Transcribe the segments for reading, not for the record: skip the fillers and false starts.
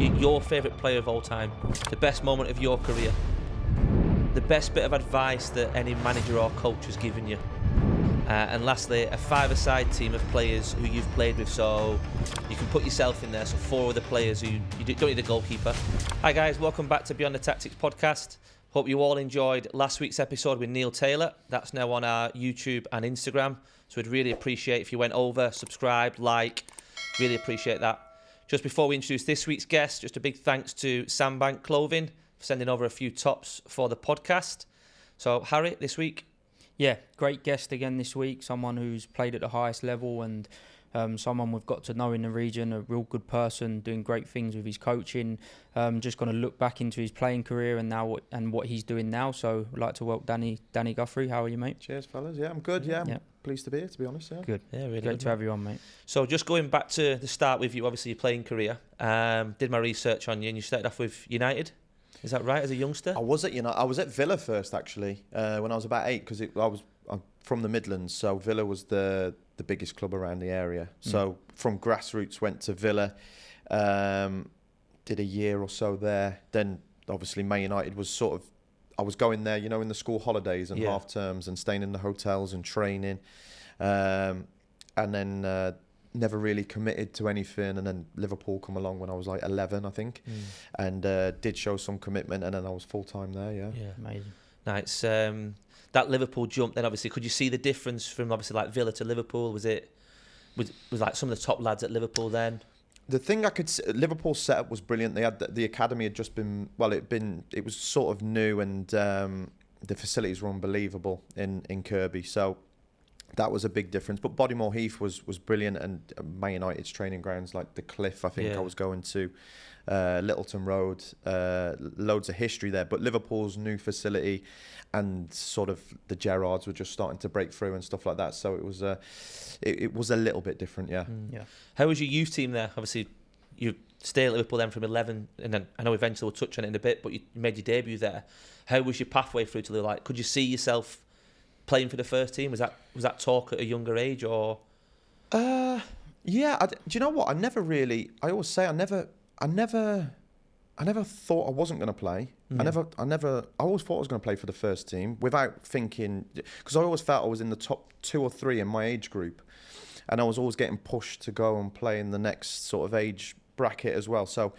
your favourite player of all time, the best moment of your career, the best bit of advice that any manager or coach has given you, and lastly, a five-a-side team of players who you've played with, so you can put yourself in there, so four other players who you don't need a goalkeeper. Hi guys, welcome back to Beyond the Tactics podcast. Hope you all enjoyed last week's episode with Neil Taylor. That's now on our YouTube and Instagram, so we'd really appreciate if you went over, subscribe, like, really appreciate that. Just before we introduce this week's guest, just a big thanks to Sandbank Clothing for sending over a few tops for the podcast. So Harry, this week? Yeah, great guest again this week, someone who's played at the highest level and someone we've got to know in the region, a real good person, doing great things with his coaching. Just going to look back into his playing career and what he's doing now. So I'd like to welcome Danny Guthrie. How are you, mate? Cheers, fellas. Yeah, I'm good. Yeah, I'm pleased to be here, to be honest. Yeah. Good. Yeah, really great to have you on, mate. So just going back to the start with you, obviously your playing career. Did my research on you, and you started off with United. Is that right, as a youngster? I was at Villa first, actually, when I was about 8, because I'm from the Midlands, so Villa was the biggest club around the area. So from grassroots went to Villa, did a year or so there. Then obviously Man United was sort of, I was going there, in the school holidays and half terms and staying in the hotels and training, and then never really committed to anything. And then Liverpool come along when I was like 11, I think, and did show some commitment, and then I was full time there. Yeah, Amazing. Nice. That Liverpool jump, then obviously, could you see the difference from obviously like Villa to Liverpool? Was like some of the top lads at Liverpool then? The thing I could see, Liverpool's setup was brilliant. They had the academy had just been, it was sort of new, and the facilities were unbelievable in Kirby. So that was a big difference. But Bodymore Heath was brilliant, and Man United's training grounds like the Cliff. I think I was going to Littleton Road, loads of history there. But Liverpool's new facility and sort of the Gerrards were just starting to break through and stuff like that. So it was a little bit different, yeah. How was your youth team there? Obviously, you stayed at Liverpool then from 11, and then I know eventually we'll touch on it in a bit, but you made your debut there. How was your pathway through to like? Could you see yourself playing for the first team? Was that talk at a younger age, or? Yeah. Do you know what? I always say I never thought I wasn't going to play. I always thought I was going to play for the first team without thinking, because I always felt I was in the top 2 or 3 in my age group, and I was always getting pushed to go and play in the next sort of age bracket as well. So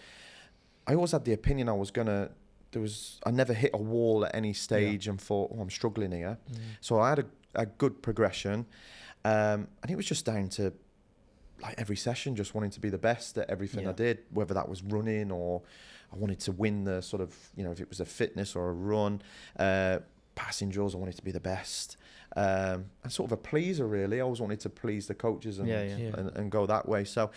I always had the opinion I never hit a wall at any stage and thought, I'm struggling here. So I had a good progression, and it was just down to like every session, just wanting to be the best at everything I did, whether that was running or I wanted to win the sort of, if it was a fitness or a run, passing drills, I wanted to be the best. And sort of a pleaser, really. I always wanted to please the coaches and go that way. So,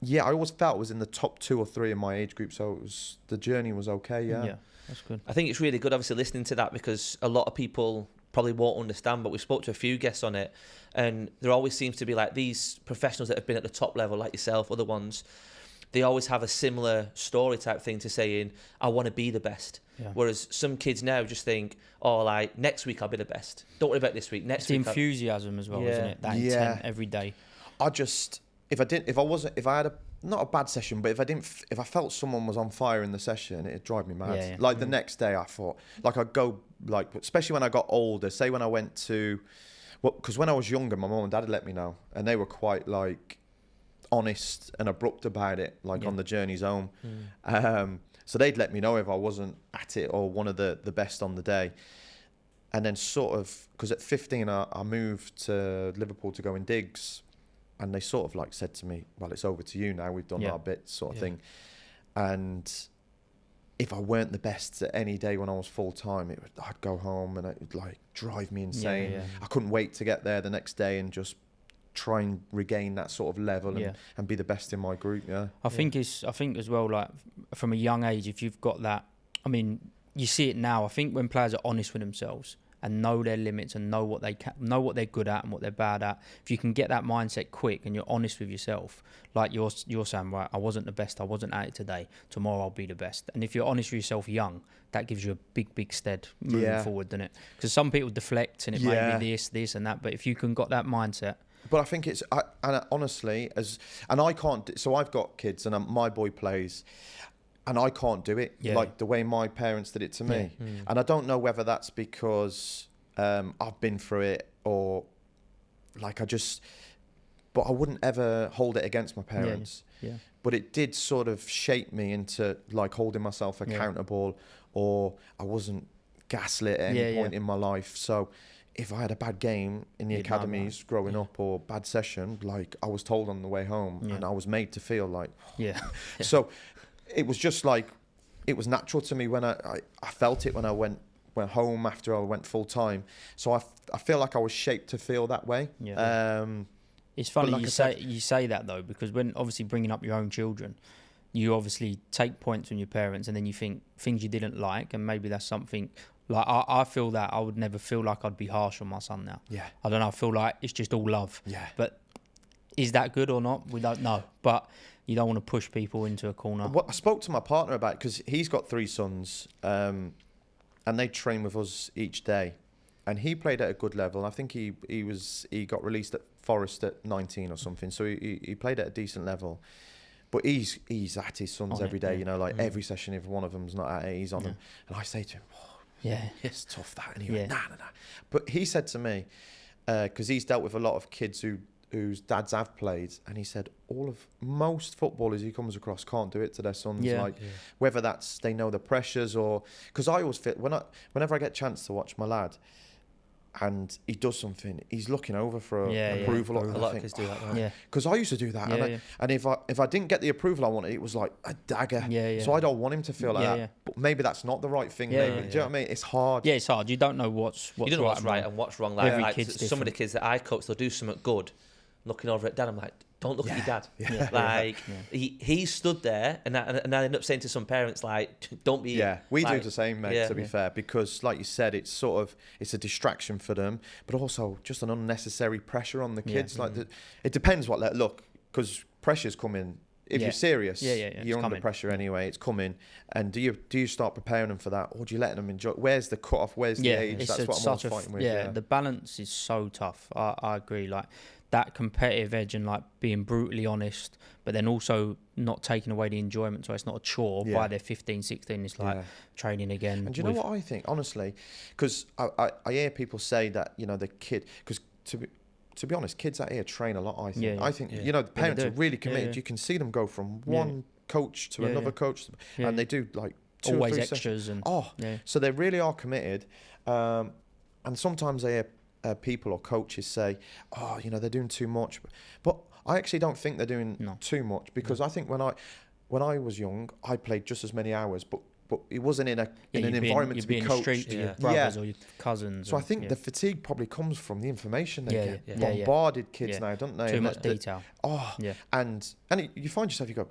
I always felt I was in the top 2 or 3 in my age group. So the journey was okay, Yeah, that's good. I think it's really good, obviously, listening to that, because a lot of people probably won't understand, but we spoke to a few guests on it, and there always seems to be like these professionals that have been at the top level, like yourself, other ones, they always have a similar story type thing to saying, I want to be the best. Whereas some kids now just think, like next week I'll be the best. Don't worry about this week. Next week. It's enthusiasm as well, isn't it? That intent every day. If I had not a bad session, but if I felt someone was on fire in the session, it'd drive me mad. Like the next day, I thought, like I'd go, like especially when I got older. Say when I went to, because when I was younger, my mum and dad had let me know, and they were quite like honest and abrupt about it, like on the journeys home. So they'd let me know if I wasn't at it or one of the best on the day. And then sort of, because at 15 I moved to Liverpool to go in digs. And they sort of like said to me, well, it's over to you now. We've done our bit sort of thing. And if I weren't the best at any day when I was full time, I'd go home and it would like drive me insane. I couldn't wait to get there the next day and just try and regain that sort of level and be the best in my group. I think as well, like from a young age, if you've got that, I mean, you see it now. I think when players are honest with themselves and know their limits and know what they're good at and what they're bad at, if you can get that mindset quick and you're honest with yourself, like you're saying, right, I wasn't the best, I wasn't at it today, tomorrow I'll be the best. And if you're honest with yourself young, that gives you a big stead moving forward, doesn't it? Because some people deflect and it may be this and that, but if you can got that mindset. But I think honestly, I can't, so I've got kids and my boy plays, and I can't do it like the way my parents did it to me. And I don't know whether that's because I've been through it, or like but I wouldn't ever hold it against my parents. But it did sort of shape me into like holding myself accountable, or I wasn't gaslit at any point in my life. So if I had a bad game in the academies growing up, or bad session, like I was told on the way home, and I was made to feel like, So it was just like, it was natural to me when I felt it when I went home after I went full time. So I feel like I was shaped to feel that way. It's funny you say that though, because when obviously bringing up your own children, you obviously take points from your parents, and then you think things you didn't like, and maybe that's something. Like I feel that I would never feel like I'd be harsh on my son now. I don't know. I feel like it's just all love. But is that good or not? We don't know. But you don't want to push people into a corner. I spoke to my partner about it, because he's got 3 sons, and they train with us each day. And he played at a good level. I think he got released at Forest at 19 or something. So he played at a decent level. But he's at his sons every day. You know, like every session, if one of them's not at it, he's on them. And I say to him, it's tough that. And he went, nah. But he said to me, because he's dealt with a lot of kids whose dads have played, and he said most footballers he comes across can't do it to their sons. Whether that's they know the pressures, or because I always feel whenever I get a chance to watch my lad and he does something, he's looking over for approval. A lot of kids do that, right? Because I used to do that, and if I didn't get the approval I wanted, it was like a dagger. So I don't want him to feel like that. But maybe that's not the right thing. Do you know what I mean? It's hard. Yeah, it's hard. You don't know what's you don't know what's right and what's wrong. Like some of the kids that I coach, they'll do something good. Looking over at dad, I'm like, don't look at your dad. He stood there, and I end up saying to some parents, like, don't be. We do the same, mate. To be fair, because like you said, it's a distraction for them, but also just an unnecessary pressure on the kids. Like it depends what look, because pressure's coming. If you're serious, you're under pressure anyway. It's coming, and do you start preparing them for that, or do you let them enjoy? Where's the cut off? Where's the age? That's what I'm always fighting with. The balance is so tough. I agree. Like that competitive edge, and like being brutally honest, but then also not taking away the enjoyment. So it's not a chore. By their 15, 16, it's like training again. And do you know what I think, honestly? Because I hear people say that, you know, the kid, because to be honest, kids out here train a lot, I think. I think, you know, the parents are really committed. You can see them go from one coach to another coach, and they do like 2 always or 3 extras. sessions. So they really are committed. And sometimes I hear people or coaches say, oh, you know, they're doing too much. But I actually don't think they're doing too much, because I think when I was young, I played just as many hours, but it wasn't in an environment to be coached. Street to your brothers or your cousins. So I think the fatigue probably comes from the information they get. Bombarded kids now, don't they? Too much detail. And you find yourself, you go,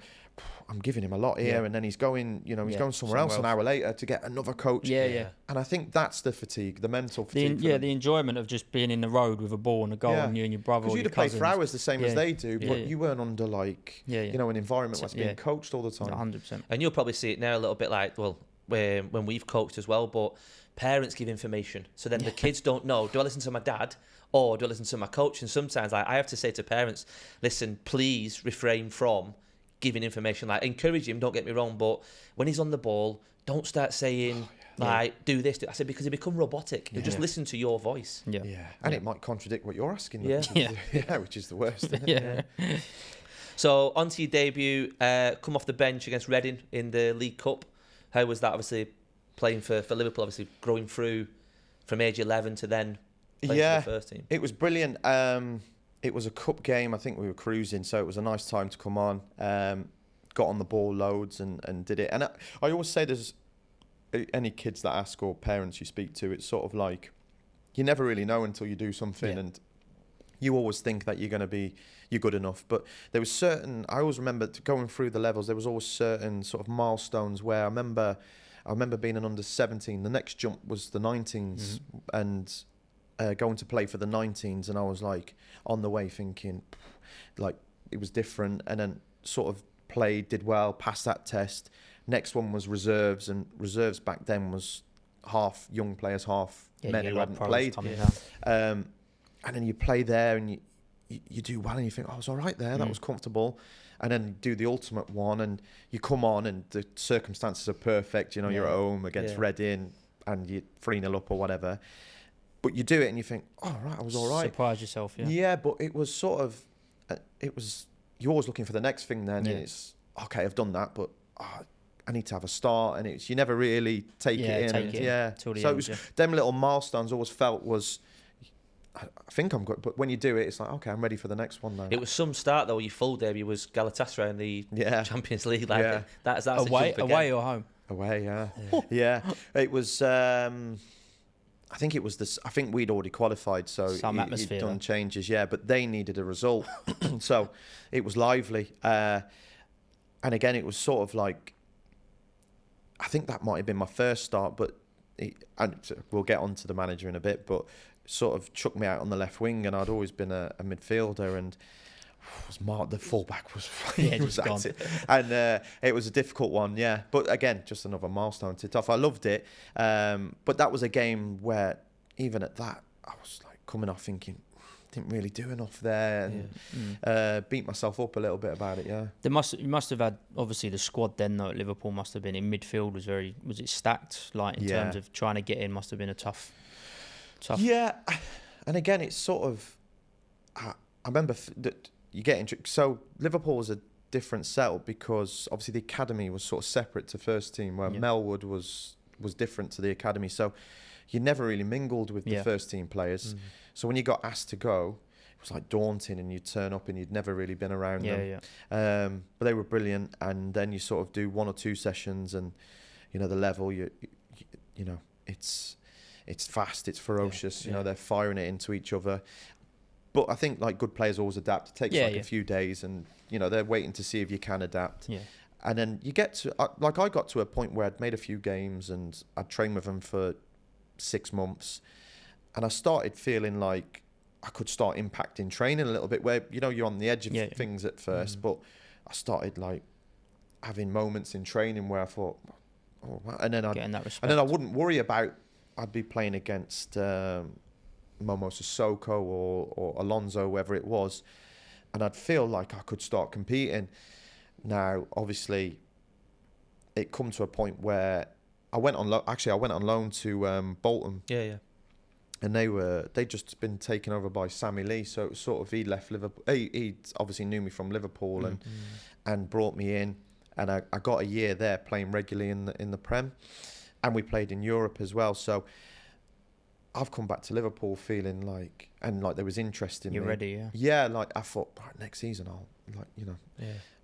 I'm giving him a lot here, and then he's going, you know, going somewhere else an hour later to get another coach. And I think that's the fatigue, the mental fatigue. The enjoyment of just being in the road with a ball and a goal, and you and your brother. Because you'd have played for hours the same as they do, but you weren't under like you know, an environment that's being coached all the time. 100%. And you'll probably see it now a little bit like, well, when we've coached as well, but parents give information, so then the kids don't know, do I listen to my dad or do I listen to my coach? And sometimes I have to say to parents, listen, please refrain from giving information. Like, encourage him, don't get me wrong, but when he's on the ball, don't start saying do this. I said, because he become robotic. He'll just listen to your voice. And it might contradict what you're asking. Which is the worst. So on to your debut, come off the bench against Reading in the League Cup. How was that, obviously, playing for Liverpool, obviously growing through from age 11 to then playing for the first team? It was brilliant. It was a cup game. I think we were cruising, so it was a nice time to come on. Got on the ball loads and did it. And I always say, there's any kids that ask or parents you speak to, it's sort of like you never really know until you do something, and you always think that you're good enough. But there was certain, I always remember going through the levels, there was always certain sort of milestones where I remember being an under 17. The next jump was the 19s, and going to play for the 19s, and I was like on the way thinking like it was different, and then sort of played, did well, passed that test. Next one was reserves, and reserves back then was half young players, half men who hadn't played. And then you play there, and you do well and you think, I was all right there, that was comfortable. And then you do the ultimate one and you come on and the circumstances are perfect. You know, you're at home against Reading and you're 3-0 up or whatever. But you do it and you think, oh, right, I was all right. Surprise yourself, yeah. Yeah, but it was sort of, you're always looking for the next thing then. And it's, okay, I've done that, but I need to have a start. And you never really take it in. So it was, them little milestones always felt was, I think I'm good, but when you do it, it's like, okay, I'm ready for the next one now. It was some start though. Your full debut was Galatasaray in the Champions League. Like that's away or home. Away, yeah. It was. I think it was this. I think we'd already qualified, so atmosphere. He'd done changes, but they needed a result, so it was lively. And again, it was sort of like, I think that might have been my first start, but and we'll get on to the manager in a bit, but sort of chucked me out on the left wing, and I'd always been a midfielder, and the fullback was gone. And it was a difficult one, but again, just another milestone ticked off. I loved it, but that was a game where even at that I was like coming off thinking didn't really do enough there, and beat myself up a little bit about it. You must have had, obviously the squad then though at Liverpool must have been in midfield was it stacked, like in terms of trying to get in? Must have been a tough. Yeah, and again, it's sort of, I remember that you get into, so Liverpool was a different setup because obviously the academy was sort of separate to first team, where Melwood was different to the academy, so you never really mingled with the first team players. So when you got asked to go, it was like daunting, and you'd turn up and you'd never really been around them. But they were brilliant, and then you sort of do 1 or 2 sessions, and you know the level, you know, it's fast, it's ferocious, you know, they're firing it into each other. But I think like good players always adapt. It takes a few days, and you know, they're waiting to see if you can adapt. And then you get to, like I got to a point where I'd made a few games and I'd trained with them for 6 months, and I started feeling like I could start impacting training a little bit, where, you know, you're on the edge of things at first, but I started like having moments in training where I thought, oh, wow. And then I wouldn't worry about, I'd be playing against Momo Sissoko or Alonso, whoever it was, and I'd feel like I could start competing. Now, obviously, it come to a point where I went on loan to Bolton. And they'd just been taken over by Sammy Lee, so it was sort of, he left Liverpool. He obviously knew me from Liverpool and brought me in, and I got a year there playing regularly in the Prem. And we played in Europe as well. So I've come back to Liverpool feeling like, and like there was interest in me. You're ready, Yeah, like I thought, right, next season I'll, like, you know.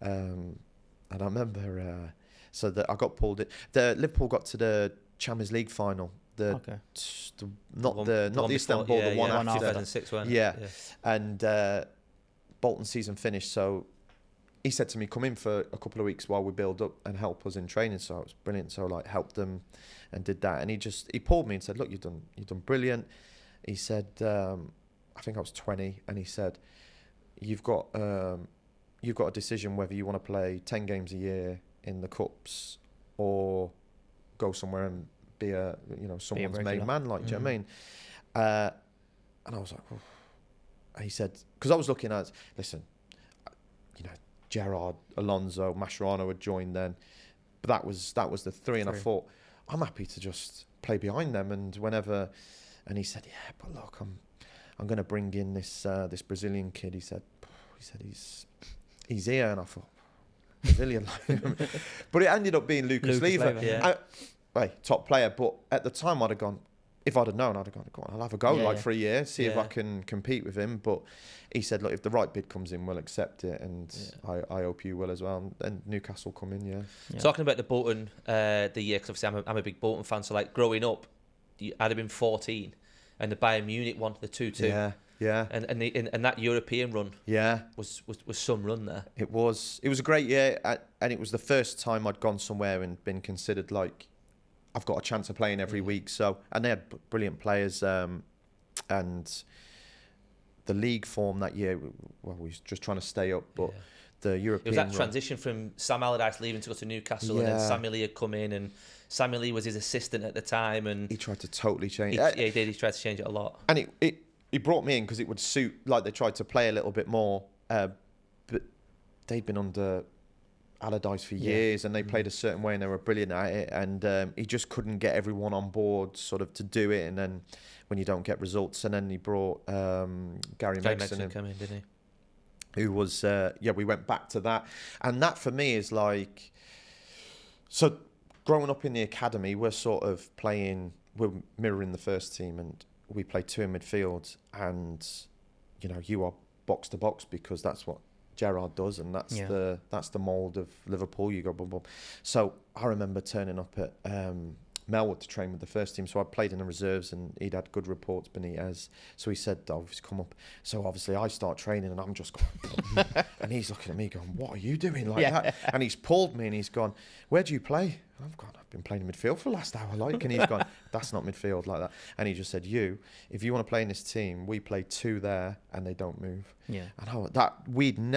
And I remember, so that I got pulled in. Liverpool got to the Champions League final. Not the Istanbul, the one after. 2006 one. And Bolton season finished, so he said to me, come in for a couple of weeks while we build up and help us in training. So it was brilliant. So like helped them and did that. And he pulled me and said, look, you've done brilliant. He said, I think I was 20, and he said, you've got a decision whether you want to play 10 games a year in the cups or go somewhere and be someone's made man, like, do you know what I mean? And I was like, oh. And he said, because I was looking at, listen, you know, Gerrard, Alonso, Mascherano had joined then, but that was the three. And I thought, I'm happy to just play behind them, and whenever. And he said, yeah, but look, I'm going to bring in this Brazilian kid. He said he's here, and I thought, Brazilian, but it ended up being Lucas Leiva. Top player. But at the time, I'd have gone. If I'd have known, I'd have gone, I'll have a go for a year, see if I can compete with him. But he said, look, if the right bid comes in, we'll accept it, and I hope you will as well. And Newcastle come in, Talking about the Bolton, the year, because obviously I'm a big Bolton fan, so like growing up, I'd have been 14, and the Bayern Munich won the 2-2. And that European run was some run there. It was a great year, and it was the first time I'd gone somewhere and been considered like, I've got a chance of playing every week. So, and they had brilliant players, and the league form that year, well, we was just trying to stay up, but the European. It was that transition from Sam Allardyce leaving to go to Newcastle, and then Sammy Lee had come in, and Sammy Lee was his assistant at the time, and he tried to totally change. He did. He tried to change it a lot, and he brought me in because it would suit, like they tried to play a little bit more, but they'd been under Allardyce for years, and they played a certain way and they were brilliant at it, and he just couldn't get everyone on board sort of to do it, and then when you don't get results, and then he brought Gary Megson in, come in, didn't he? Who was we went back to that, and that for me is like, so growing up in the academy, we're sort of we're mirroring the first team, and we play 2 in midfield, and you are box to box because that's what Gerrard does, and that's the mould of Liverpool. You go boom boom. So I remember turning up at Melwood to train with the first team. So I played in the reserves, and he'd had good reports, Benitez. So he said, "Obviously come up." So obviously I start training, and I'm just going, and he's looking at me going, "What are you doing like that?" And he's pulled me, and he's gone, "Where do you play?" And I've gone, "I've been playing midfield for the last hour, like." And he's gone, "That's not midfield like that." And he just said, if you want to play in this team, we play 2 there, and they don't move. Yeah. And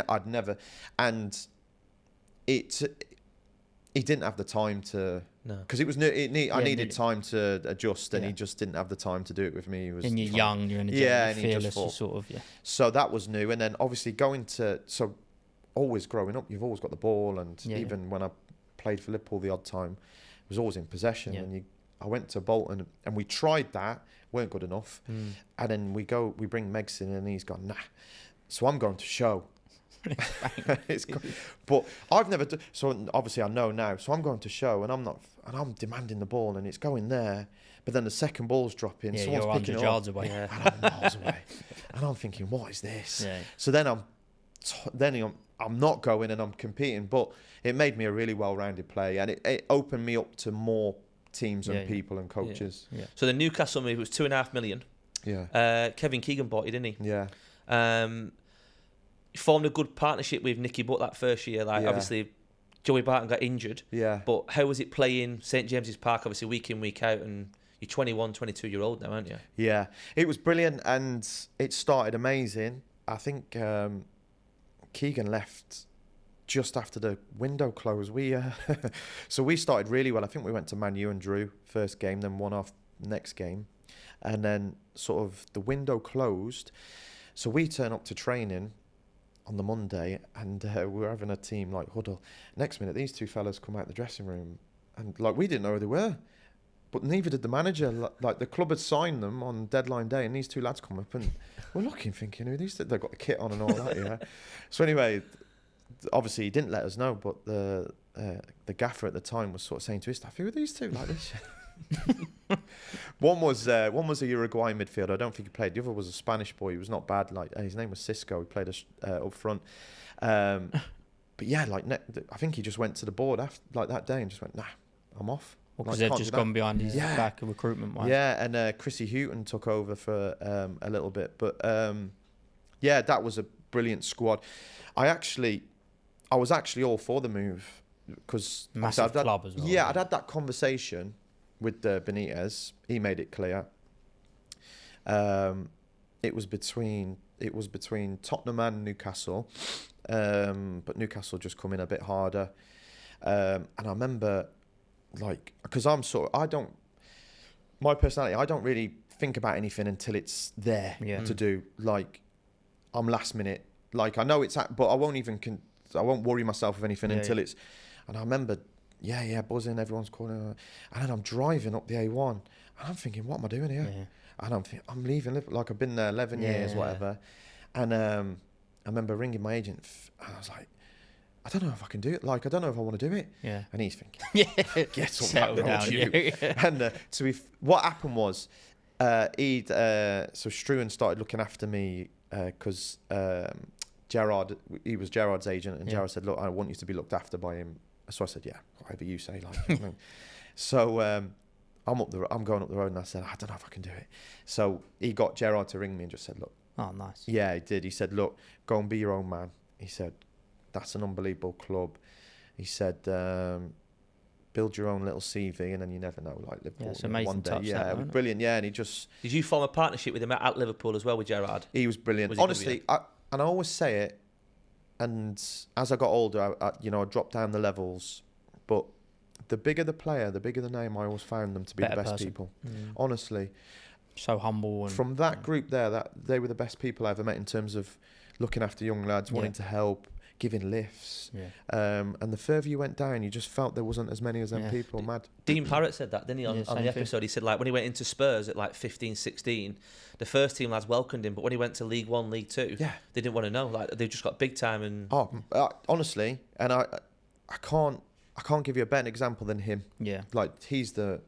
I'd never, and he didn't have the time to. No, because it was I needed time to adjust, and he just didn't have the time to do it with me. He was, and you're young, you're energetic, and fearless, he just thought, sort of, So that was new, and then obviously always growing up, you've always got the ball, and even when I played for Liverpool the odd time, I was always in possession. And I went to Bolton, and we tried that, weren't good enough, and then we bring Megs in, and he's gone, nah. So I'm going to show. But I've never so obviously I know now, so I'm going to show, and I'm demanding the ball, and it's going there, but then the second ball's dropping, someone's you're picking 100 it yards up, away, and I'm miles away, and I'm thinking, what is this? So then I'm not going, and I'm competing, but it made me a really well-rounded player, and it opened me up to more teams and people and coaches. So the Newcastle move was $2.5 million. Kevin Keegan bought it, didn't he? Formed a good partnership with Nicky Butt that first year. Obviously, Joey Barton got injured. But how was it playing St James's Park, obviously, week in, week out? And you're 21, 22-year-old now, aren't you? Yeah. It was brilliant, and it started amazing. I think Keegan left just after the window closed. So we started really well. I think we went to Man U and drew first game, then won our next game. And then sort of the window closed. So we turn up to training on the Monday, and we were having a team huddle. Next minute, these 2 fellas come out the dressing room, and we didn't know who they were, but neither did the manager. The club had signed them on deadline day, and these 2 lads come up, and we're looking, thinking, who these? They've got the kit on and all that. So anyway, obviously he didn't let us know, but the gaffer at the time was sort of saying to his staff, "Who are these 2 like this?" One was a Uruguayan midfielder. I don't think he played. The other was a Spanish boy. He was not bad. His name was Cisco. He played up front. But I think he just went to the board after that day and just went, "Nah, I'm off." Because they've just gone behind his back of recruitment wise. And Chrissy Houghton took over for a little bit. But that was a brilliant squad. I was actually all for the move because massive club as well. Yeah, I'd had that conversation with Benitez. He made it clear. It was between Tottenham and Newcastle, but Newcastle just come in a bit harder. And I remember, because my personality, I don't really think about anything until it's there to do. I'm last minute. I know it's but I won't worry myself with anything until it's. And I remember. Buzzing, everyone's calling. And then I'm driving up the A1, and I'm thinking, what am I doing here? And I'm thinking, I'm leaving, I've been there 11 years, whatever. And I remember ringing my agent, and I was like, I don't know if I can do it. I don't know if I want to do it. And he's thinking, get up that road, you. And what happened was, so Struan started looking after me because Gerrard, he was Gerrard's agent, and Gerrard said, "Look, I want you to be looked after by him." So I said, "Yeah, whatever you say." So I'm going up the road, and I said, "I don't know if I can do it." So he got Gerrard to ring me and just said, "Look." Oh, nice. Yeah, he did. He said, "Look, go and be your own man." He said, "That's an unbelievable club." He said, "Build your own little CV, and then you never know." Liverpool, it's amazing one day. Touch, it was brilliant. Yeah, and he just. Did you form a partnership with him at Liverpool as well with Gerrard? He was brilliant. Honestly, I always say it. And as I got older, I dropped down the levels. But the bigger the player, the bigger the name, I always found them to be the best people. Honestly. So humble. And, from that group there, that they were the best people I ever met in terms of looking after young lads, wanting to help, giving lifts. And the further you went down, you just felt there wasn't as many as them people. Mad. Dean Parrott said that, didn't he, on the episode? He said, like, when he went into Spurs at like 15, 16, the first team lads welcomed him, but when he went to League One, League Two, they didn't want to know. Like, they just got big time. And honestly, and I can't give you a better example than him. Yeah, like to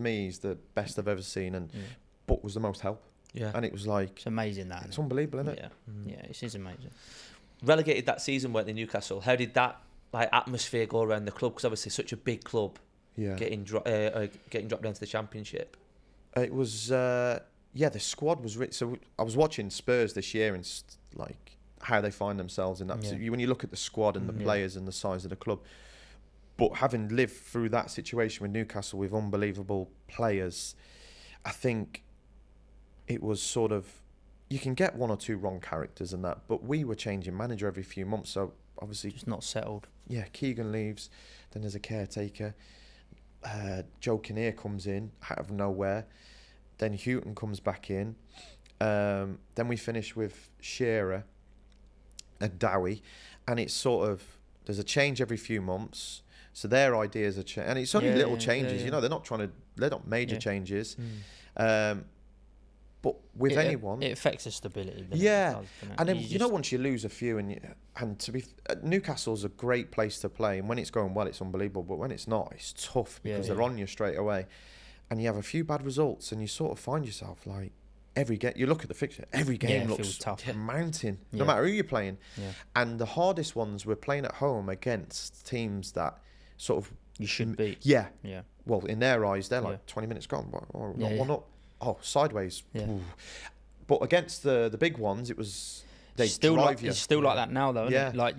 me, he's the best I've ever seen, and but was the most help. Yeah, and it was like, it's amazing that. It's unbelievable, isn't it? Yeah, it is amazing. Relegated that season, weren't they, Newcastle? How did that like atmosphere go around the club? Because obviously such a big club, getting dropped down to the Championship. It was the squad was rich. So I was watching Spurs this year and like how they find themselves in that. So when you look at the squad and the players and the size of the club, but having lived through that situation with Newcastle with unbelievable players, I think it was sort of, you can get one or two wrong characters and that, but we were changing manager every few months, so obviously just not settled. Yeah, Keegan leaves, then there's a caretaker. Joe Kinnear comes in out of nowhere, then Houghton comes back in. Then we finish with Shearer and Dowie, and it's sort of, there's a change every few months. So their ideas are and it's only little changes. You know, they're not major changes. But with anyone, it affects the stability. And then once you lose a few, and to be Newcastle's a great place to play, and when it's going well, it's unbelievable. But when it's not, it's tough because they're on you straight away, and you have a few bad results, and you sort of find yourself like every game. You look at the fixture, every game looks tough, a mountain, no matter who you're playing. And the hardest ones we're playing at home against teams that sort of you should beat. Yeah. Well, in their eyes, they're like 20 minutes gone. One up. Oh, sideways. But against the big ones, it was they still drive like, you. It's still like that now, though. Isn't it? Like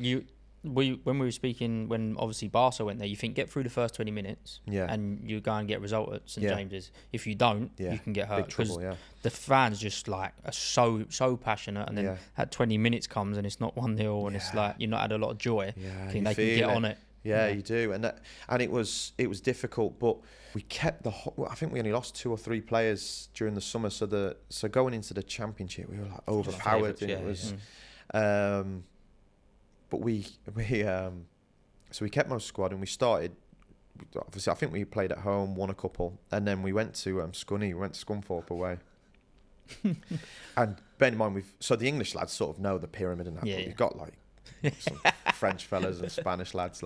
when we were speaking, when obviously Barca went there, you think get through the first 20 minutes, and you go and get a result at St James's. If you don't, you can get hurt because the fans just like are so passionate, and then at 20 minutes comes and it's not 1-0, and it's like you're not had a lot of joy. I think they can get on it. Yeah, you do, and it was difficult, but we kept I think we only lost 2 or 3 players during the summer, so going into the Championship, we were like overpowered. It was, but we kept most squad, and we started. Obviously, I think we played at home, won a couple, and then we went to Scunny. We went to Scunthorpe away. And bear in mind, the English lads sort of know the pyramid and that, but we've got like some French fellas and Spanish lads,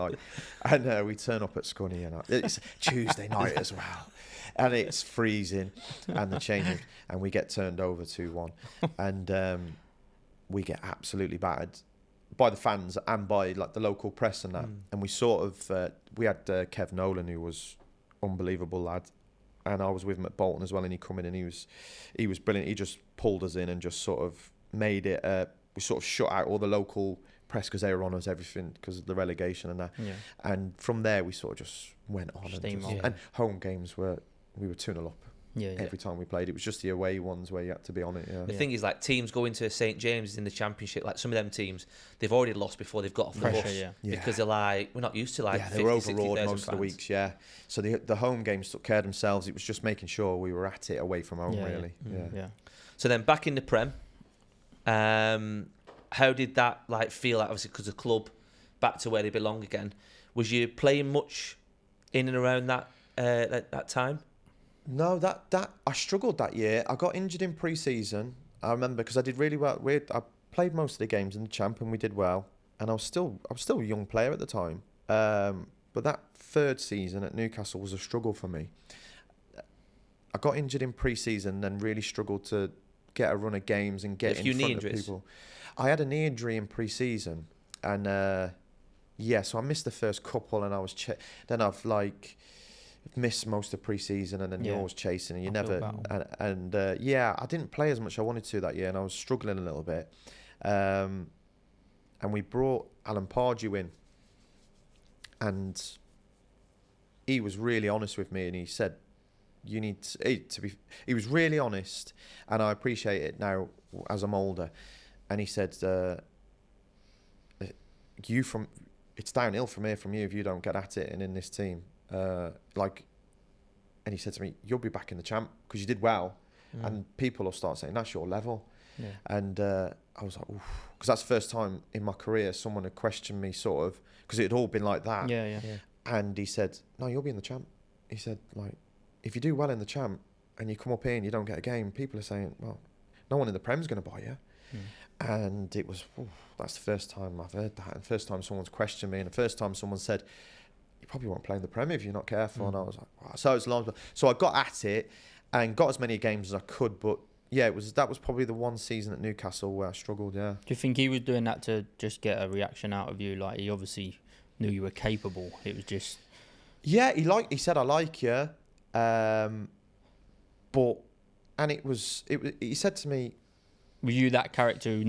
and we turn up at Scunny, and it's Tuesday night as well, and it's freezing, and the change, and we get turned over 2-1, and we get absolutely battered by the fans and by like the local press and that, and we sort of we had Kev Nolan, who was unbelievable lad, and I was with him at Bolton as well, and he come in and he was brilliant. He just pulled us in and just sort of made it. We sort of shut out all the local press because they were on us, everything because of the relegation and that. And from there we sort of just went on and home games we were 2-0 up. Every time we played, it was just the away ones where you had to be on it. The thing is, like, teams going to St James's in the Championship, like some of them teams, they've already lost before they've got off the bus because they're like, we're not used to like. They were overawed most of the weeks. So the home games took care of themselves. It was just making sure we were at it away from home, really. So then back in the Prem, how did that like feel? Like, obviously, because the club back to where they belong again. Was you playing much in and around that that time? No, that I struggled that year. I got injured in pre-season. I remember because I did really well. I played most of the games in the Champ, and we did well. And I was still a young player at the time. But that third season at Newcastle was a struggle for me. I got injured in pre-season, then really struggled to get a run of games and get in front of people. I had a knee injury in pre-season, and so I missed the first couple, and I was then I've like missed most of pre-season, and then you're always chasing, and you never I didn't play as much as I wanted to that year, and I was struggling a little bit. And we brought Alan Pardew in, and he was really honest with me, and he said, "You need to be." He was really honest, and I appreciate it now as I'm older. And he said, it's downhill from here from you if you don't get at it and in this team. And he said to me, "You'll be back in the Champ because you did well." and people will start saying, that's your level. Yeah. And I was like, because that's the first time in my career someone had questioned me, sort of, because it had all been like that. Yeah. And he said, no, you'll be in the champ. He said, like, if you do well in the champ and you come up here and you don't get a game, people are saying, well, no one in the Prem's going to buy you. And it was, that's the first time I've heard that. And the first time someone's questioned me, and the first time someone said, you probably won't play in the Prem if you're not careful. And I was like, wow. So it was long. So I got at it and got as many games as I could. But yeah, that was probably the one season at Newcastle where I struggled, yeah. Do you think he was doing that to just get a reaction out of you? Like, he obviously knew you were capable. It was just... Yeah, he said, I like you. He said to me... Were you that character who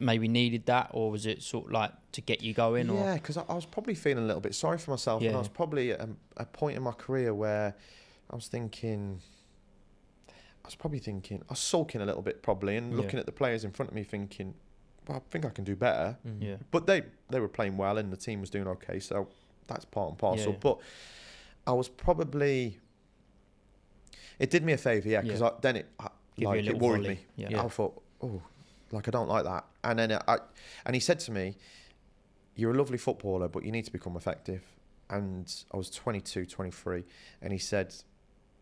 maybe needed that, or was it sort of like to get you going? Yeah, because I was probably feeling a little bit sorry for myself. And I was probably at a point in my career where I was sulking a little bit probably, and looking at the players in front of me thinking, well, I think I can do better. Yeah. But they were playing well and the team was doing okay, so that's part and parcel. But I was probably... It did me a favour, because then it worried me. I thought, I don't like that. And then and he said to me, you're a lovely footballer, but you need to become effective. And I was 22, 23, and he said,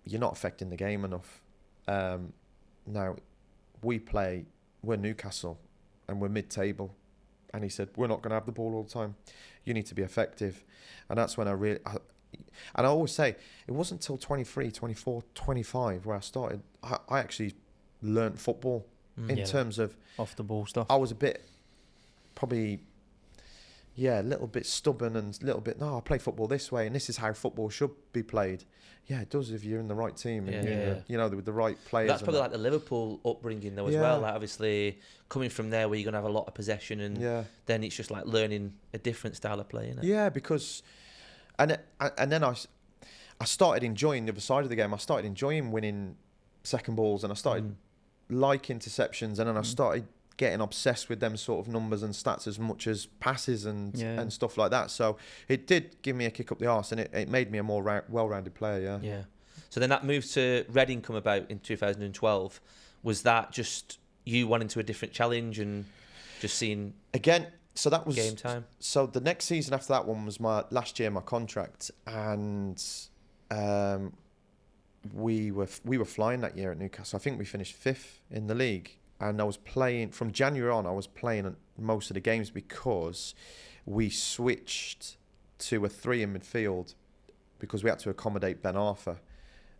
you're not affecting the game enough. Now, we're Newcastle, and we're mid-table. And he said, we're not going to have the ball all the time. You need to be effective. And that's when and I always say, it wasn't until 23, 24, 25 where I started, I actually learnt football in terms of... Off the ball stuff. I was a bit, probably, a little bit stubborn and a little bit, no, I play football this way and this is how football should be played. Yeah, it does if you're in the right team and with the right players. That's probably like the Liverpool upbringing though as well. Like obviously coming from there where you're going to have a lot of possession and then it's just like learning a different style of play, innit? Yeah, because... And then I started enjoying the other side of the game. I started enjoying winning second balls and I started liking interceptions, and then I started getting obsessed with them sort of numbers and stats as much as passes and stuff like that. So it did give me a kick up the arse, and it made me a more well-rounded player, Yeah. So then that move to Reading come about in 2012. Was that just you wanting to a different challenge and just seeing... Again... So that was game time. So the next season after that one was my last year, my contract, and we were flying that year at Newcastle. I think we finished 5th in the league, and I was playing from January on. I was playing most of the games because we switched to a 3 in midfield because we had to accommodate Ben Arthur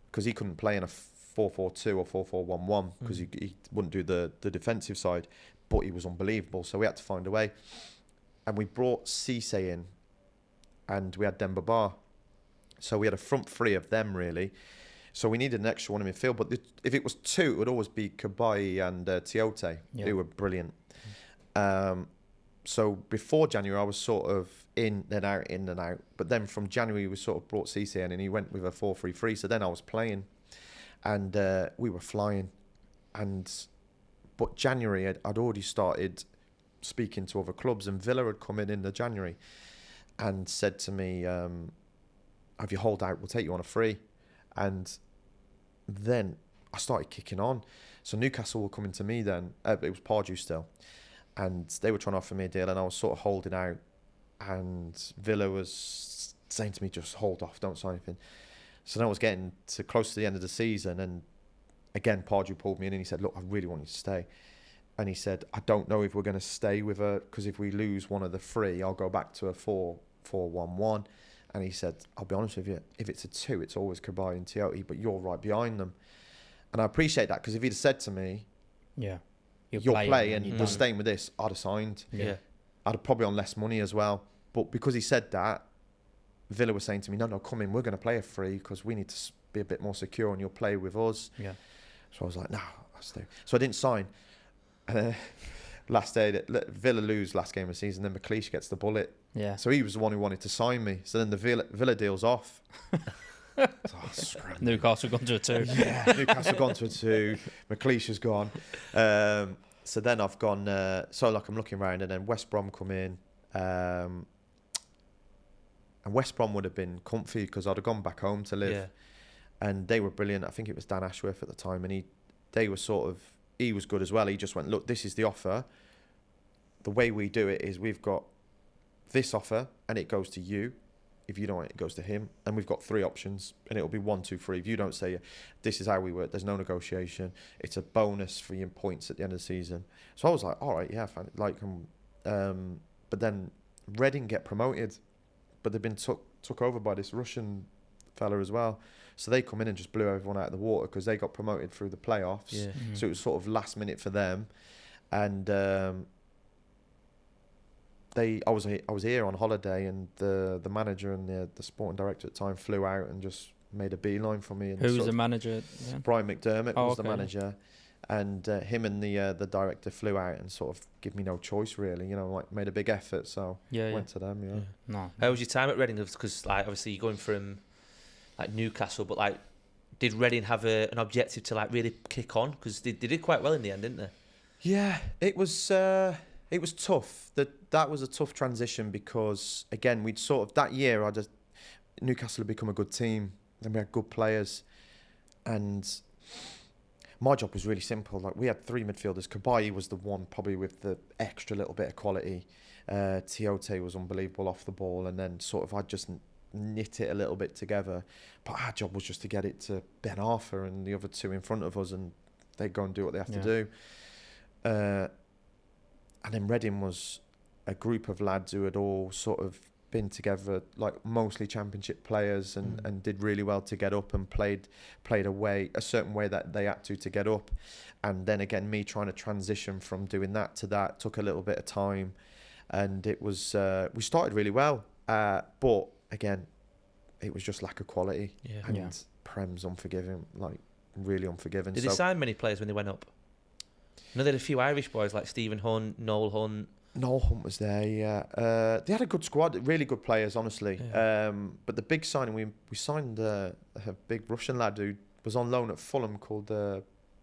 because he couldn't play in a 4-4-2 or 4-4-1-1 because he wouldn't do the defensive side. But he was unbelievable, so we had to find a way. And we brought Cisse in, and we had Demba Ba. So we had a front 3 of them, really. So we needed an extra one in midfield. But if it was 2, it would always be Kabai and Tiote, who were brilliant. So before January, I was sort of in and out. But then from January, we sort of brought Cisse in, and he went with a 4-3-3. So then I was playing, and we were flying. But January, I'd already started speaking to other clubs, and Villa had come in the January and said to me, have you hold out, we'll take you on a free. And then I started kicking on. So Newcastle were coming to me then, it was Pardew still, and they were trying to offer me a deal, and I was sort of holding out, and Villa was saying to me, just hold off, don't sign anything. So then I was getting close to the end of the season, and again, Pardew pulled me in and he said, look, I really want you to stay. And he said, I don't know if we're going to stay with her, because if we lose one of the 3, I'll go back to a 4-4-1-1. And he said, I'll be honest with you, if it's a 2, it's always Kabai and Tiote, but you're right behind them. And I appreciate that, because if he'd have said to me, you'll play and we're staying with this, I'd have signed. Yeah. I'd have probably on less money as well. But because he said that, Villa was saying to me, no, come in, we're going to play a 3 because we need to be a bit more secure and you'll play with us. Yeah. So I was like, no, I'll stay. So I didn't sign. And last day, Villa lose last game of the season, then McLeish gets the bullet. Yeah. So he was the one who wanted to sign me. So then the Villa deal's off. Newcastle gone to a 2. Yeah, Newcastle gone to a 2. McLeish has gone. So then I've gone, I'm looking around, and then West Brom come in. And West Brom would have been comfy because I'd have gone back home to live. Yeah. And they were brilliant. I think it was Dan Ashworth at the time, and they were sort of, he was good as well. He just went, look, this is the offer. The way we do it is we've got this offer and it goes to you. If you don't want it, it goes to him. And we've got 3 options and it'll be 1, 2, 3. If you don't say, this is how we work, there's no negotiation. It's a bonus for your points at the end of the season. So I was like, all right, yeah, fine. Like, but then Reading get promoted, but they've been took over by this Russian fella as well. So they come in and just blew everyone out of the water because they got promoted through the playoffs. Yeah. Mm-hmm. So it was sort of last minute for them. And I was here on holiday, and the manager and the sporting director at the time flew out and just made a beeline for me. And Who was the manager? Yeah. Brian McDermott was the manager. And him and the director flew out and sort of give me no choice, really. You know, like made a big effort, so went to them. Yeah. No. How was your time at Reading? Because like obviously you're going from like Newcastle, but like did Reading have an objective to like really kick on? Because they did quite well in the end, didn't they? Yeah, it was tough. That was a tough transition because again we'd sort of that year Newcastle had become a good team and we had good players, and my job was really simple. Like we had 3 midfielders. Kabayi was the one probably with the extra little bit of quality. Tiote was unbelievable off the ball, and then sort of I just knit it a little bit together. But our job was just to get it to Ben Arthur and the other 2 in front of us, and they'd go and do what they have to do. And then Reading was a group of lads who had all sort of been together, like mostly championship players, and did really well to get up and played a certain way that they had to get up. And then again, me trying to transition from doing that to that took a little bit of time, and it was we started really well, but again, it was just lack of quality, and Prem's unforgiving, like really unforgiving. Did they sign many players when they went up? I know they had a few Irish boys like Stephen Hunt, Noel Hunt. Noel Hunt was there, yeah. They had a good squad, really good players, honestly. Yeah. But the big signing, we signed a big Russian lad who was on loan at Fulham called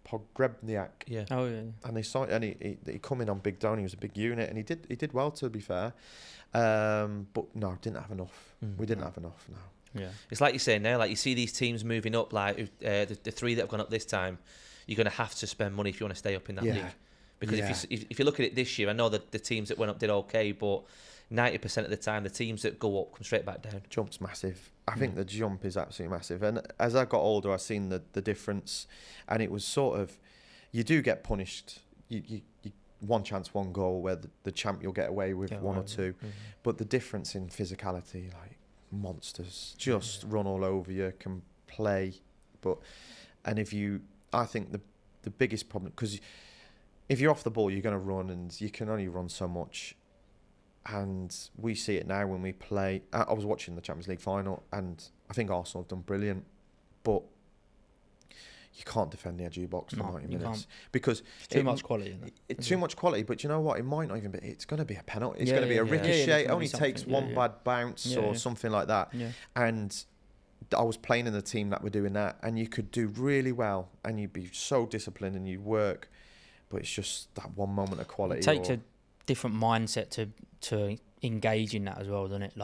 Pogrebniak. Yeah. Oh yeah. And they signed, and he come in on big down. He was a big unit, and he did well, to be fair. But no, didn't have enough. We didn't have enough. No. Yeah. It's like you're saying now, like you see these teams moving up, like the 3 that have gone up this time. You're going to have to spend money if you want to stay up in that league. Because if you look at it this year, I know that the teams that went up did okay, but 90% of the time, the teams that go up come straight back down. Jump's massive. I think the jump is absolutely massive. And as I got older, I seen the difference. And it was sort of, you do get punished. You one chance, one goal, where the champ you'll get away with 1 or 2. But the difference in physicality, like monsters, just run all over you, can play. I think the biggest problem, because if you're off the ball, you're going to run, and you can only run so much. And we see it now when we play. I was watching the Champions League final, and I think Arsenal have done brilliant, but you can't defend the edge of your box for 90 minutes can't. Because it's too much quality. It's too much quality, but you know what? It might not even be. It's going to be a penalty. It's going to be a ricochet. It only takes one bad bounce or something like that. Yeah. And I was playing in the team that were doing that, and you could do really well, and you'd be so disciplined and you'd work, but it's just that one moment of quality. It takes a different mindset to engage in that as well, doesn't it?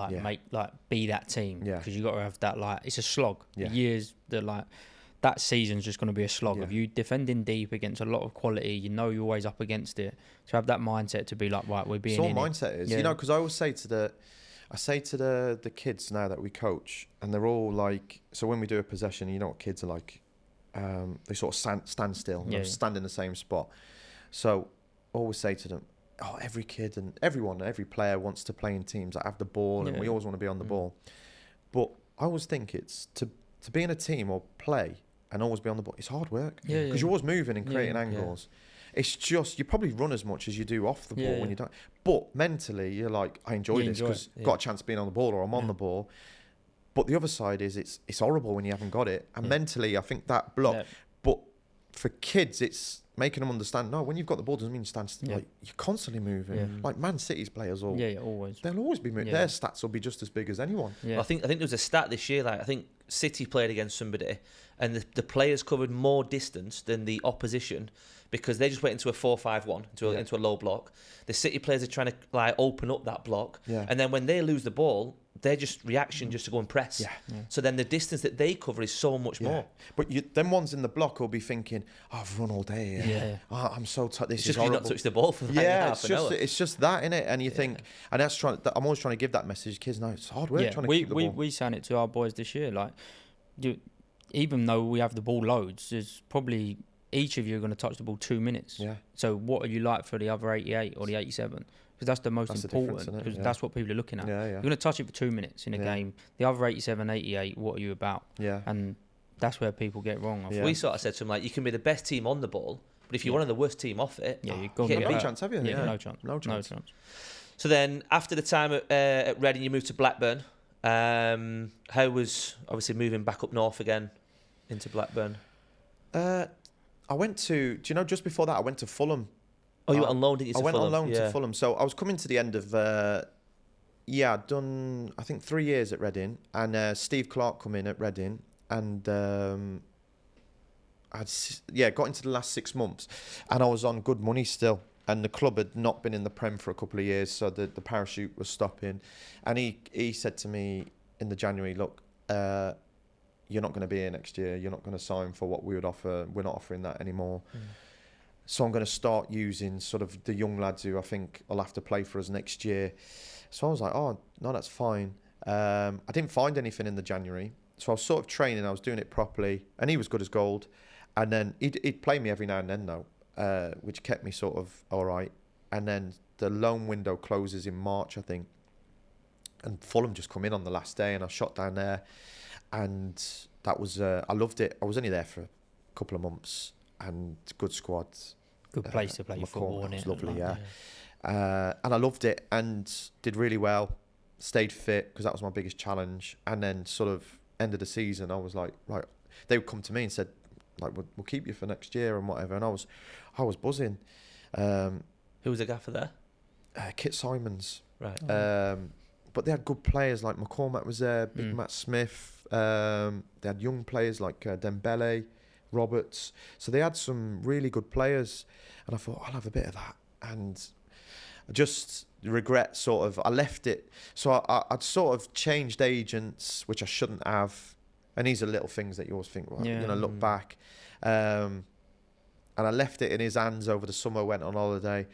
Be that team, because you got to have that. Like it's a slog. The years that season's just going to be a slog of you defending deep against a lot of quality. You know you're always up against it. To have that mindset to be like, right, we're being. It's all mindset is, because I always say to the kids now that we coach, and they're all like, so when we do a possession, you know what kids are like, they sort of stand still, stand in the same spot. So I always say to them, every kid and every player wants to play in teams that have the ball, and we always want to be on the ball. But I always think it's to be in a team or play and always be on the ball. It's hard work because you're always moving and creating angles. It's just, you probably run as much as you do off the ball when you don't. But mentally, you're like, I enjoy this because got a chance of being on the ball, or I'm on the ball. But the other side is it's horrible when you haven't got it. And mentally, I think that block. Yeah. But for kids, it's making them understand, no, when you've got the ball doesn't mean you stand still. Like, you're constantly moving. Yeah. Like Man City's players always. They'll always be moving. Their stats will be just as big as anyone. Yeah. Well, I think there was a stat this year, like I think City played against somebody and the players covered more distance than the opposition because they just went into a 4-5-1, into a low block. The City players are trying to like open up that block. Yeah. And then when they lose the ball, they're just reaction just to go and press. Yeah. So then the distance that they cover is so much more. But them ones in the block will be thinking, oh, I've run all day. Oh, I'm so tired. This is horrible. Just not touched the ball for like half an hour. It's just that, innit? And you think, and that's I'm always trying to give that message. Kids know it's hard work trying to keep the ball. We saying it to our boys this year. Like, even though we have the ball loads, there's probably each of you are going to touch the ball 2 minutes. Yeah. So what are you like for the other 88 or the 87? Because that's the most important. Because that's what people are looking at. You're going to touch it for 2 minutes in a game. The other 87, 88, what are you about? Yeah. And that's where people get wrong. We sort of said to them, like, you can be the best team on the ball, but if you're one of the worst team off it, you've got no chance, have you? No chance. So then, after the time at Reading, you moved to Blackburn. How was obviously moving back up north again into Blackburn? I went to, do you know, just before that, I went to Fulham. Oh, you went on loan, didn't you, to Fulham? I went on loan to Fulham. So I was coming to the end of, I'd done, I think, 3 years at Reading. And Steve Clark come in at Reading. And got into the last 6 months. And I was on good money still. And the club had not been in the Prem for a couple of years. So the parachute was stopping. And he said to me in the January, look, you're not going to be here next year. You're not going to sign for what we would offer. We're not offering that anymore. So I'm going to start using sort of the young lads who I think will have to play for us next year. So I was like, oh, no, that's fine. I didn't find anything in the January. So I was sort of training. I was doing it properly. And he was good as gold. And then he'd play me every now and then, though, which kept me sort of all right. And then the loan window closes in March, I think. And Fulham just come in on the last day and I shot down there. And that was, I loved it. I was only there for a couple of months and good squad. Good place to play football. It was lovely, and I loved it and did really well. Stayed fit because that was my biggest challenge. And then sort of end of the season, I was like, right, they would come to me and said, like, we'll keep you for next year and whatever. And I was buzzing. Who was the gaffer there? Kit Simons. Right. But they had good players like McCormack was there, Big Matt Smith. They had young players like Dembele, Roberts. So they had some really good players. And I thought, I'll have a bit of that. And I just regret sort of, I left it. So I'd sort of changed agents, which I shouldn't have. And these are little things that you always think, well, look back. And I left it in his hands over the summer, went on holiday.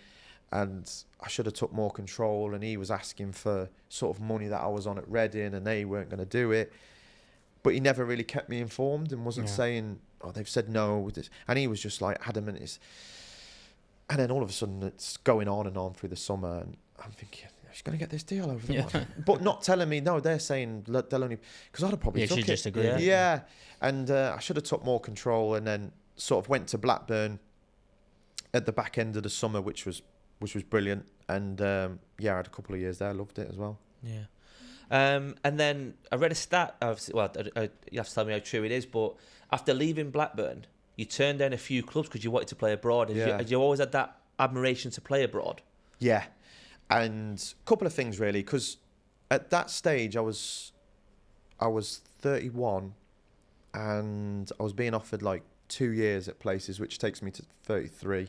And I should have took more control. And he was asking for sort of money that I was on at Reading and they weren't going to do it. But he never really kept me informed and wasn't saying, oh, they've said no. And he was just like adamant. And then all of a sudden it's going on and on through the summer. And I'm thinking, she's going to get this deal over the month. But not telling me, no, they're saying they'll only... Because I'd have probably took it. Just agreed. Yeah. And I should have took more control and then sort of went to Blackburn at the back end of the summer, which was brilliant. And I had a couple of years there. I loved it as well. Yeah. And then I read a stat. Well, you have to tell me how true it is, but after leaving Blackburn, you turned down a few clubs because you wanted to play abroad. Had you always had that admiration to play abroad? Yeah. And a couple of things, really, because at that stage, I was 31 and I was being offered like 2 years at places, which takes me to 33.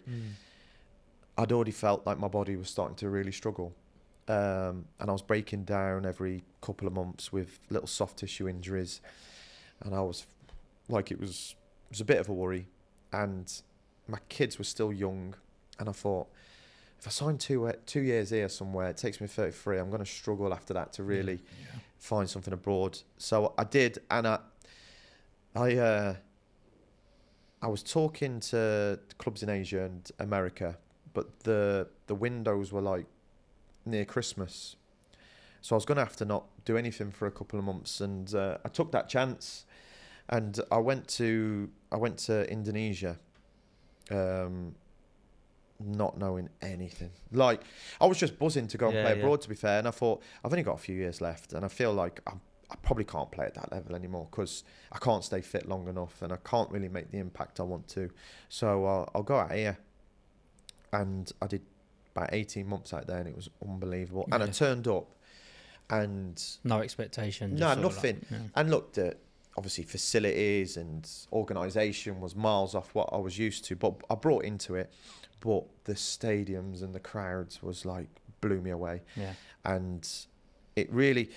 I'd already felt like my body was starting to really struggle. And I was breaking down every couple of months with little soft tissue injuries. And I was like, it was a bit of a worry. And my kids were still young. And I thought, if I sign 2 years here somewhere, it takes me 33. I'm going to struggle after that to really find something abroad. So I did. And I was talking to clubs in Asia and America, but the windows were like near Christmas. So I was going to have to not do anything for a couple of months. And I took that chance. And I went to Indonesia, not knowing anything. Like, I was just buzzing to go and play abroad, to be fair. And I thought, I've only got a few years left. And I feel like I probably can't play at that level anymore because I can't stay fit long enough and I can't really make the impact I want to. So I'll go out here. And I did about 18 months out there and it was unbelievable. And I turned up and... No expectation. No, nothing. And looked at, obviously, facilities and organisation was miles off what I was used to. But I brought into it. But the stadiums and the crowds was like, blew me away. Yeah. And it really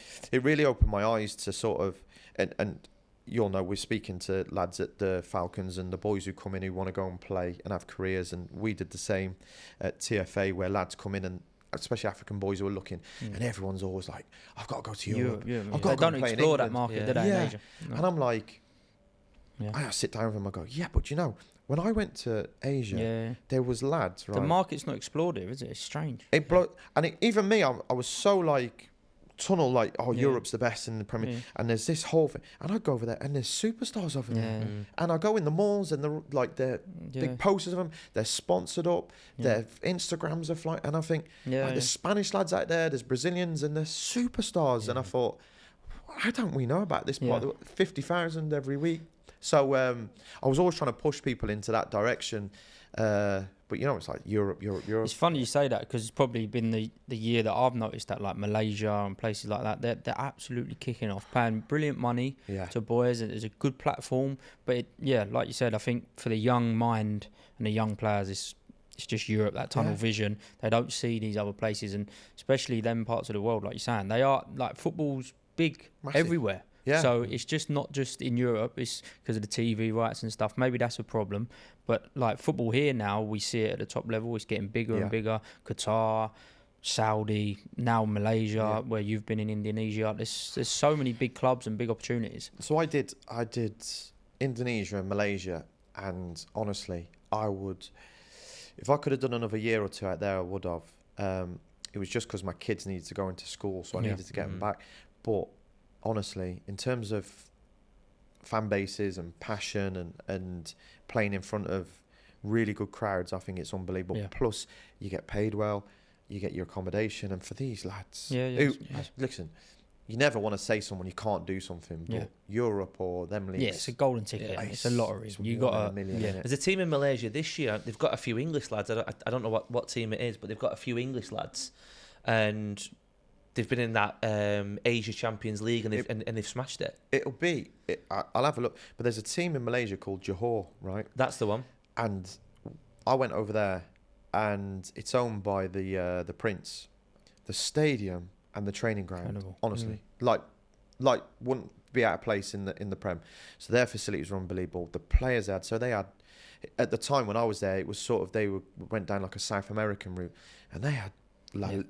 opened my eyes to sort of, and you'll know, we're speaking to lads at the Falcons and the boys who come in who want to go and play and have careers, and we did the same at TFA, where lads come in, and especially African boys who are looking, and everyone's always like, I've got to go to Europe. I've got to go and play in England. Explore that market, do they, in Asia? No. And I'm like, I sit down with them, I go, but you know, when I went to Asia, there was lads, right? The market's not explored here, is it? It's strange. Even me, I was so like tunnel, like, Europe's the best in the Premier, and there's this whole thing, and I go over there and there's superstars over there, and I go in the malls and they're big posters of them, they're sponsored up, their Instagrams are flying, and I think there's Spanish lads out there, there's Brazilians, and there's superstars, and I thought, how don't we know about this part? 50,000 every week. So I was always trying to push people into that direction. But, you know, it's like Europe. It's funny you say that, because it's probably been the year that I've noticed that, like Malaysia and places like that, they're absolutely kicking off, paying brilliant money to boys. It's a good platform. But, like you said, I think for the young mind and the young players, it's just Europe, that tunnel vision. They don't see these other places, and especially them parts of the world, like you're saying. They are, like, football's big everywhere. Yeah. So it's just not just in Europe, it's because of the TV rights and stuff. Maybe that's a problem. But like football here now, we see it at the top level. It's getting bigger and bigger. Qatar, Saudi, now Malaysia, where you've been in Indonesia. There's so many big clubs and big opportunities. So I did Indonesia and Malaysia, and honestly, I would, if I could have done another year or two out there, I would have. It was just because my kids needed to go into school, so I needed to get them back. But honestly, in terms of fan bases and passion and playing in front of really good crowds, I think it's unbelievable. Plus, you get paid well, you get your accommodation, and for these lads, listen, you never want to say someone you can't do something, but Europe or them leagues, it's a golden ticket. It's a lottery. You got a million. There's a team in Malaysia this year. They've got a few English lads. I don't know what team it is, but they've got a few English lads, and they've been in that Asia Champions League, and they've smashed it. I'll have a look. But there's a team in Malaysia called Johor, right? That's the one. And I went over there, and it's owned by the Prince. The stadium and the training ground, incredible. Honestly, like wouldn't be out of place in the Prem. So their facilities were unbelievable. The players had, so they had, at the time when I was there, it was sort of went down like a South American route, and they had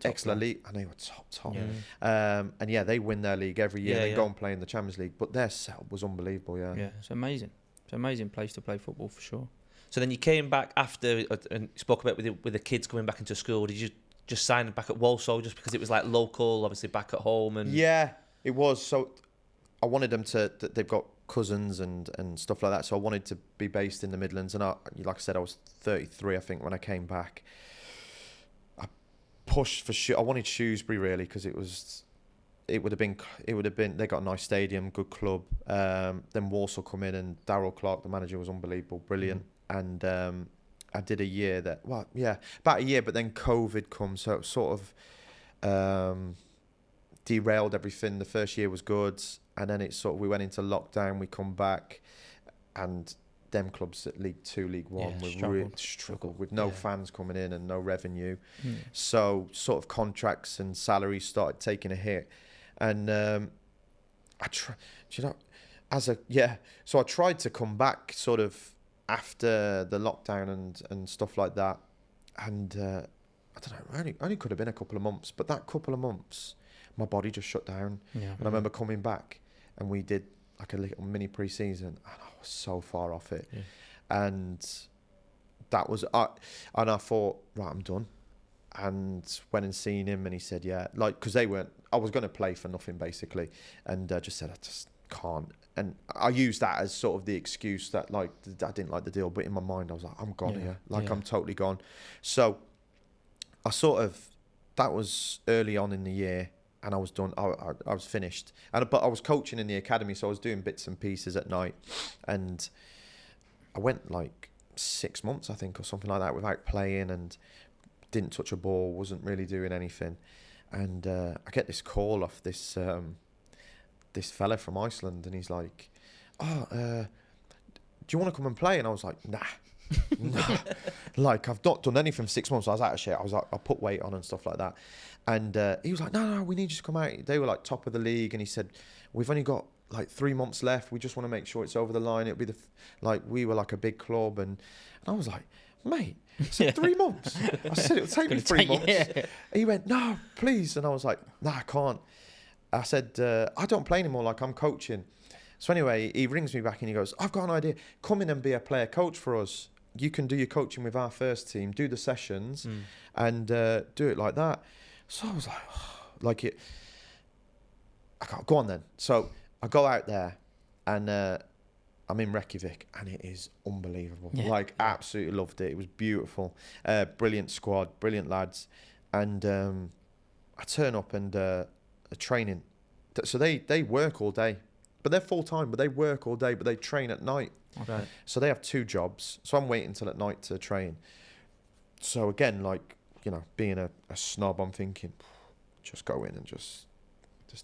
ex-La Liga, and they were top. And they win their league every year. They go and play in the Champions League, but their setup was unbelievable. It's amazing. It's an amazing place to play football for sure. So then you came back after and spoke about with the kids coming back into school. Did you just sign back at Walsall just because it was like local, obviously back at home? And it was. So I wanted them to. They've got cousins and stuff like that. So I wanted to be based in the Midlands. And like I said, I was 33, I think, when I came back. Pushed for I wanted Shrewsbury really, because it would have been they got a nice stadium, good club. Then Walsall come in, and Darryl Clark, the manager, was unbelievable, brilliant. And I did a year about a year, but then COVID comes, so it sort of derailed everything. The first year was good, and then we went into lockdown. We come back, and them clubs at League 2, League 1 really struggled with no fans coming in and no revenue. So sort of contracts and salaries started taking a hit. And so I tried to come back sort of after the lockdown and stuff like that. And I don't know, only could have been a couple of months, but that couple of months, my body just shut down. And I remember coming back, and we did like a little mini pre-season, and I was so far off it. And that was and I thought, right, I'm done. And went and seen him, and he said, because I was going to play for nothing basically, and just said, I just can't. And I used that as sort of the excuse that like I didn't like the deal, but in my mind I was like, I'm gone here, I'm totally gone. So I that was early on in the year, and I was done. I was finished. But I was coaching in the academy, so I was doing bits and pieces at night. And I went like 6 months, I think, or something like that, without playing, and didn't touch a ball, wasn't really doing anything. And I get this call off this fella from Iceland, and he's like, do you want to come and play? And I was like, nah, No. Like, I've not done anything for 6 months. So I was out of shape. I was like, I put weight on and stuff like that. And he was like, no, we need you to come out. They were like top of the league. And he said, we've only got like 3 months left. We just want to make sure it's over the line. It'll be we were like a big club. And I was like, mate, I said 3 months. I said, it'll take me 3 months. Yeah. He went, no, please. And I was like, no, I can't. I said, I don't play anymore. Like, I'm coaching. So anyway, he rings me back and he goes, I've got an idea. Come in and be a player coach for us. You can do your coaching with our first team, do the sessions and do it like that. So I was like, like it. I can't go on then. So I go out there and I'm in Reykjavik and it is unbelievable. Yeah. Like, absolutely loved it. It was beautiful. Brilliant squad, brilliant lads. And I turn up and training. So they work all day. But they're full-time, but they work all day, but they train at night. Okay. So they have 2 jobs. So I'm waiting till at night to train. So again, like, you know, being a snob, I'm thinking, just go in and just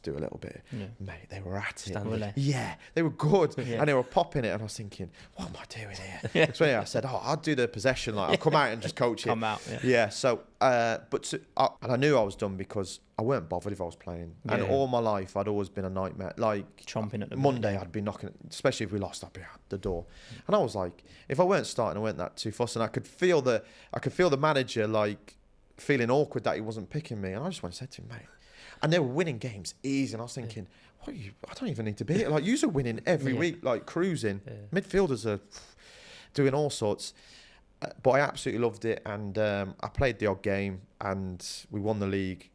do a little bit. Yeah. Mate, they were at it. Yeah, they were good. Yeah. And they were popping it. And I was thinking, what am I doing here? Yeah. So yeah, I said, I'll do the possession. Like, I'll come out and just coach it. Come out, yeah. So, and I knew I was done because I weren't bothered if I was playing. Yeah. And all my life, I'd always been a nightmare. Like, chomping at the Monday, I'd be knocking, especially if we lost, I'd be at the door. And I was like, if I weren't starting, I weren't that too fussed. And I could feel the manager, like, feeling awkward that he wasn't picking me. And I just went and said to him, mate. And they were winning games easy. And I was thinking, I don't even need to be here. Like, you're winning every week, like, cruising. Yeah. Midfielders are doing all sorts. But I absolutely loved it. And I played the odd game and we won the league.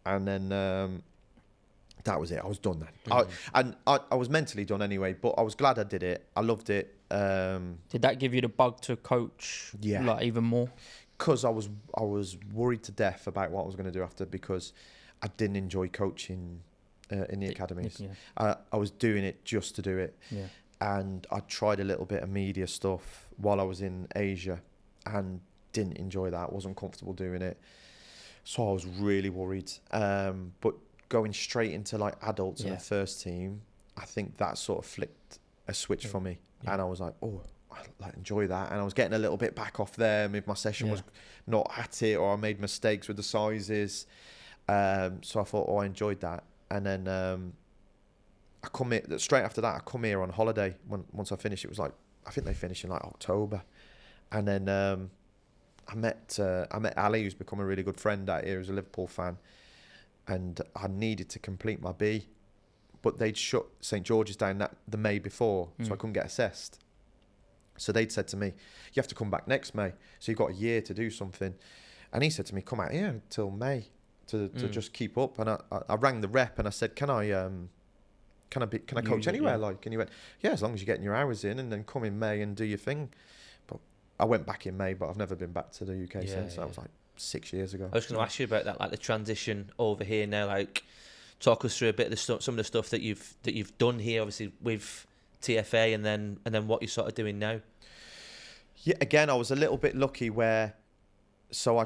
And then that was it. I was done then. I was mentally done anyway, but I was glad I did it. I loved it. Did that give you the bug to coach like even more? Because I was worried to death about what I was going to do after, because I didn't enjoy coaching in the academies. Yeah. I was doing it just to do it. Yeah. And I tried a little bit of media stuff while I was in Asia and didn't enjoy that. I wasn't comfortable doing it. So I was really worried. But going straight into like adults in the first team, I think that sort of flicked a switch for me. Yeah. And I was like, oh, I enjoy that. And I was getting a little bit back off there. Maybe my session was not at it, or I made mistakes with the sizes. So I thought, I enjoyed that. And then I come here, straight after that, I come here on holiday. Once I finished, it was like, I think they finished in like October. And then I met Ali, who's become a really good friend out here, who's a Liverpool fan. And I needed to complete my B. But they'd shut St. George's down the May before, so I couldn't get assessed. So they'd said to me, you have to come back next May. So you've got a year to do something. And he said to me, come out here until May to just keep up. And I rang the rep and I said, can I coach anywhere? Like, and he went, yeah, as long as you're getting your hours in, and then come in May and do your thing. But I went back in May, but I've never been back to the UK since. That was like 6 years ago. I was going to ask you about that, like the transition over here now. Like, talk us through a bit of some of the stuff that you've done here, obviously with TFA, and then what you're sort of doing now. Yeah, again, I was a little bit lucky where, so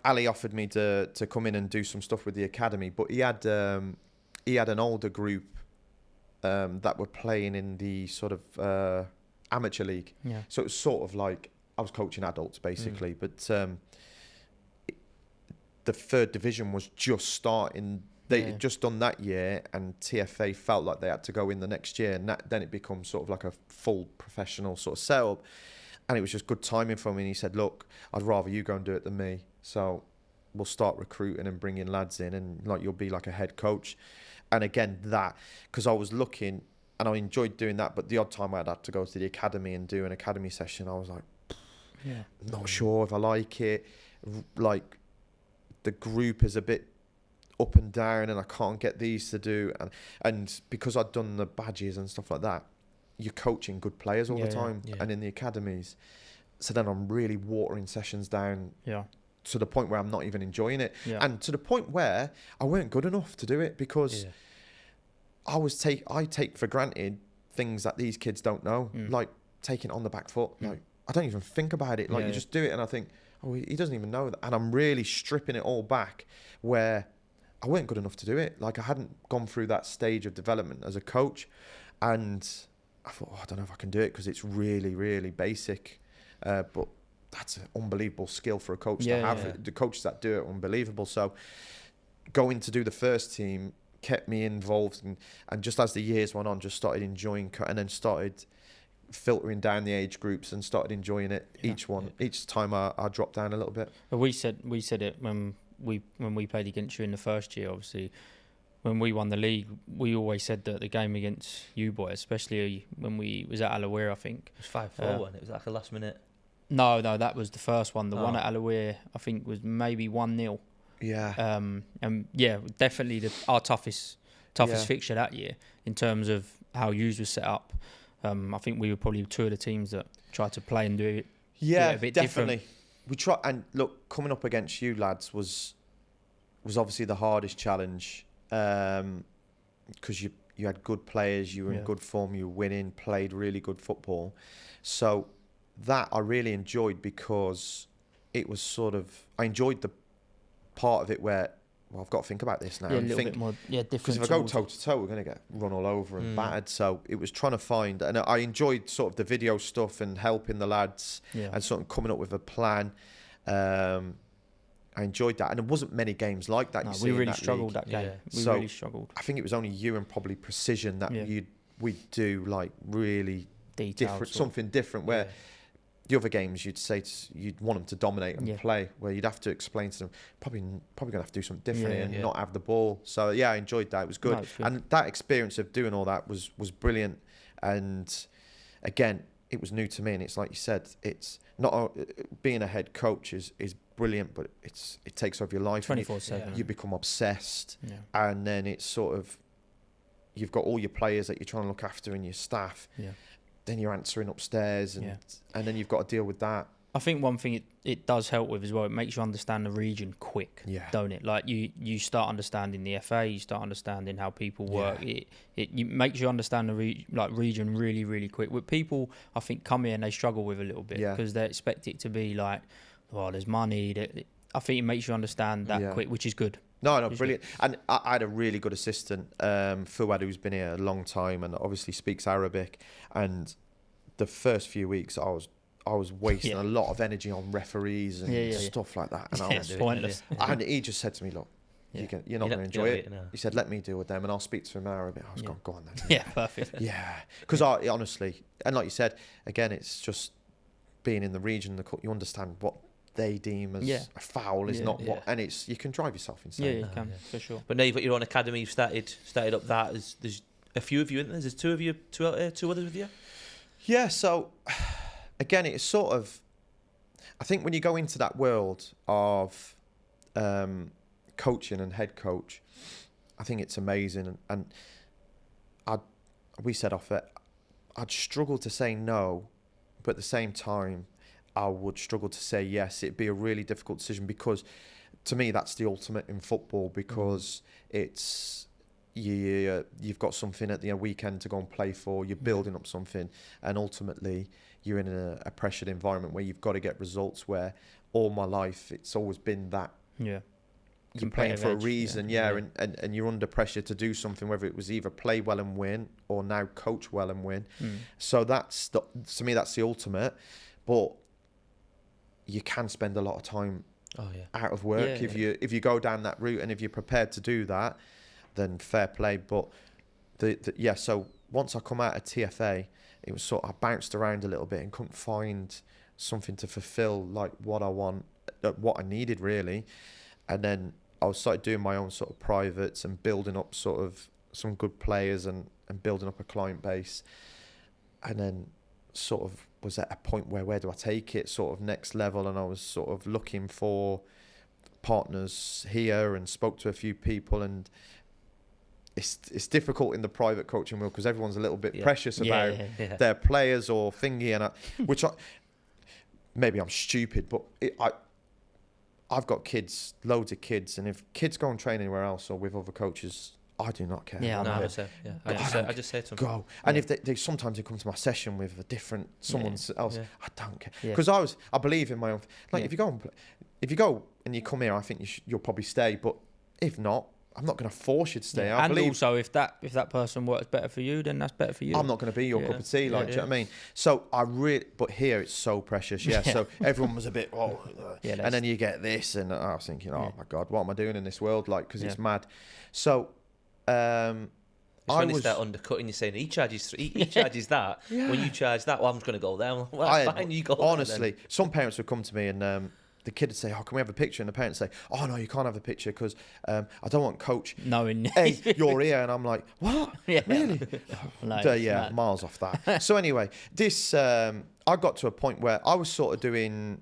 Ali offered me to come in and do some stuff with the academy, but he had an older group that were playing in the sort of amateur league. Yeah. So it was sort of like I was coaching adults basically, but the third division was just starting. They had just done that year, and TFA felt like they had to go in the next year, and then it becomes sort of like a full professional sort of setup. And it was just good timing for me. And he said, look, I'd rather you go and do it than me. So we'll start recruiting and bringing lads in, and like you'll be like a head coach. And again, that, because I was looking and I enjoyed doing that, but the odd time I'd have to go to the academy and do an academy session, I was like, not sure if I like it. Like, the group is a bit up and down, and I can't get these to do. And because I'd done the badges and stuff like that, you're coaching good players all the time and in the academies. So then I'm really watering sessions down to the point where I'm not even enjoying it. Yeah. And to the point where I weren't good enough to do it, because I take for granted things that these kids don't know, like taking it on the back foot. Like, I don't even think about it. Like, you just do it, and I think, oh, he doesn't even know that. And I'm really stripping it all back, where I weren't good enough to do it. Like, I hadn't gone through that stage of development as a coach. And I thought, I don't know if I can do it because it's really, really basic. But that's an unbelievable skill for a coach to have. Yeah. The coaches that do it are unbelievable. So going to do the first team kept me involved. And just as the years went on, just started enjoying and then started filtering down the age groups and started enjoying it each time I dropped down a little bit. But we said it when we played against you in the first year, obviously. When we won the league, we always said that the game against you boys, especially when we was at Alawir, I think. It was 5-4 one. It was like a last minute. No, that was the first one. The one at Alawir, I think, was maybe 1-0. Yeah. And yeah, definitely our toughest fixture that year in terms of how yous was set up. I think we were probably two of the teams that tried to play and do it. Yeah, a bit definitely. Different. We try and look, coming up against you lads was obviously the hardest challenge. Because you had good players, you were in good form, you were winning, played really good football. So that I really enjoyed because it was sort of, I enjoyed the part of it where, well, I've got to think about this now. Yeah, a little bit more, different. Because if I go toe to toe, we're going to get run all over and battered. So it was trying to find, and I enjoyed sort of the video stuff and helping the lads and sort of coming up with a plan. I enjoyed that, and there wasn't many games like that. No, we really struggled that game. We really struggled. I think it was only you and probably Precision that we'd do like really different, something different. Where the other games you'd say you'd want them to dominate and play, where you'd have to explain to them probably gonna have to do something different and not have the ball. So I enjoyed that. It was good, and that experience of doing all that was brilliant. And again, it was new to me, and it's like you said, it's not being a head coach is brilliant, but it takes over your life. 24/7. You become obsessed, and then it's sort of you've got all your players that you're trying to look after and your staff. Then you're answering upstairs, and then you've got to deal with that. I think one thing it does help with as well, it makes you understand the region quick, don't it? Like you start understanding the FA, you start understanding how people work. It makes you understand the region really, really quick. With people, I think, come here and they struggle with a little bit because they expect it to be like, oh, there's money. I think it makes you understand that quick, which is good. No, brilliant. And I had a really good assistant, Fuad, who's been here a long time and obviously speaks Arabic. And the first few weeks, I was wasting a lot of energy on referees and stuff like that. And I was pointless. And he just said to me, look, you're not going to enjoy it. He said, let me deal with them and I'll speak to him in Arabic. I was going, go on then. Yeah, perfect. Yeah. Because I honestly, and like you said, again, it's just being in the region, you understand what they deem as a foul is not what, and it's you can drive yourself insane. Yeah, you can for sure. But now you've got your own academy. You've started up that. There's a few of you in there. There's two of you, two others with you. Yeah. So again, it's sort of. I think when you go into that world of coaching and head coach, I think it's amazing. And we said off it, I'd struggle to say no, but at the same time, I would struggle to say yes. It'd be a really difficult decision because, to me, that's the ultimate in football because it's you've got something at the weekend to go and play for. You're building up something, and ultimately you're in a pressured environment where you've got to get results. Where all my life it's always been that. Yeah. You're playing for a reason, and you're under pressure to do something, whether it was either play well and win or now coach well and win. So to me, that's the ultimate. But you can spend a lot of time out of work if you go down that route, and if you're prepared to do that, then fair play. But so once I come out of TFA, it was sort of I bounced around a little bit and couldn't find something to fulfill like what I want, what I needed really, and then I started doing my own sort of privates and building up sort of some good players and building up a client base, and then sort of was at a point where do I take it sort of next level, and I was sort of looking for partners here and spoke to a few people, and it's difficult in the private coaching world because everyone's a little bit precious about their players or thingy, and maybe I'm stupid, but I've got kids, loads of kids, and if kids go and train anywhere else or with other coaches, I do not care. Yeah, I just say to them, go. And if they sometimes they come to my session with a different someone else, I don't care because I believe in my own. Like if you go and you come here, I think you'll probably stay. But if not, I'm not going to force you to stay. And also, if that person works better for you, then that's better for you. I'm not going to be your cup of tea, do you know what I mean? So but here it's so precious, So everyone was a bit, and then you get this, and I was thinking, oh my God, what am I doing in this world? Like, because it's mad. So, when they start undercutting, you're saying he charges that. When you charge that, well, I'm just going to go there. Well, that's fine, you go. Honestly, some parents would come to me and. The kid would say, "Oh, can we have a picture?" And the parents say, "Oh no, you can't have a picture because I don't want coach knowing you're here." And I'm like, "What? Really?" No, miles off that. So anyway, this I got to a point where I was sort of doing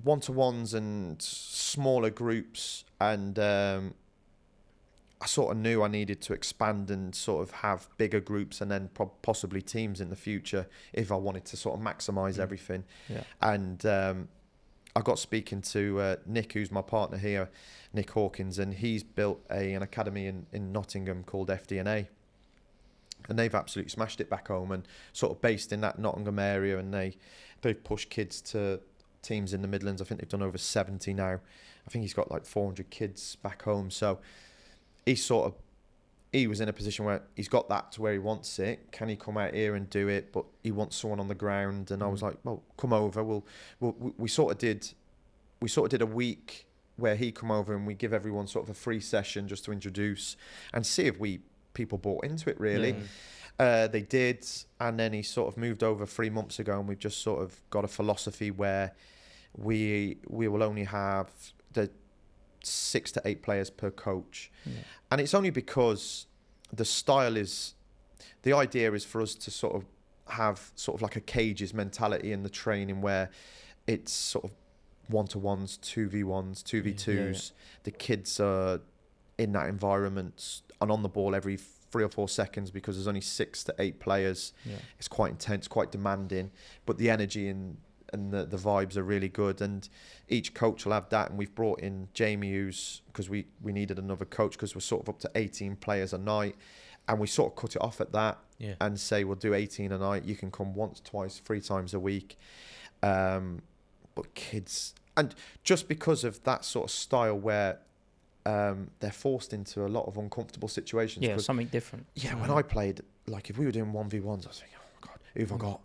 one-to-ones and smaller groups, and I sort of knew I needed to expand and sort of have bigger groups and then possibly teams in the future if I wanted to sort of maximise everything. Yeah. And I got speaking to Nick, who's my partner here, Nick Hawkins, and he's built an academy in Nottingham called FDNA. And they've absolutely smashed it back home and sort of based in that Nottingham area, and they've pushed kids to teams in the Midlands. I think they've done over 70 now. I think he's got like 400 kids back home. So he was in a position where he's got that to where he wants it. Can he come out here and do it? But he wants someone on the ground. And I was like, well, come over. We sort of did a week where he come over and we give everyone sort of a free session just to introduce and see if people bought into it really. They did, and then he sort of moved over 3 months ago, and we've just sort of got a philosophy where we will only have the 6 to 8 players per coach. And it's only because the idea is for us to sort of have sort of like a cages mentality in the training where it's sort of 1-to-1s, 2v1s, 2v2s. The kids are in that environment and on the ball every 3 or 4 seconds because there's only 6 to 8 players. It's quite intense, quite demanding, but the energy and the vibes are really good, and each coach will have that. And we've brought in Jamie, because we needed another coach because we're sort of up to 18 players a night, and we sort of cut it off at that and say we'll do 18 a night. You can come once, twice, 3 times a week. But kids, and just because of that sort of style where they're forced into a lot of uncomfortable situations. Something different. When I played, like if we were doing 1v1s, I was thinking, who've I got?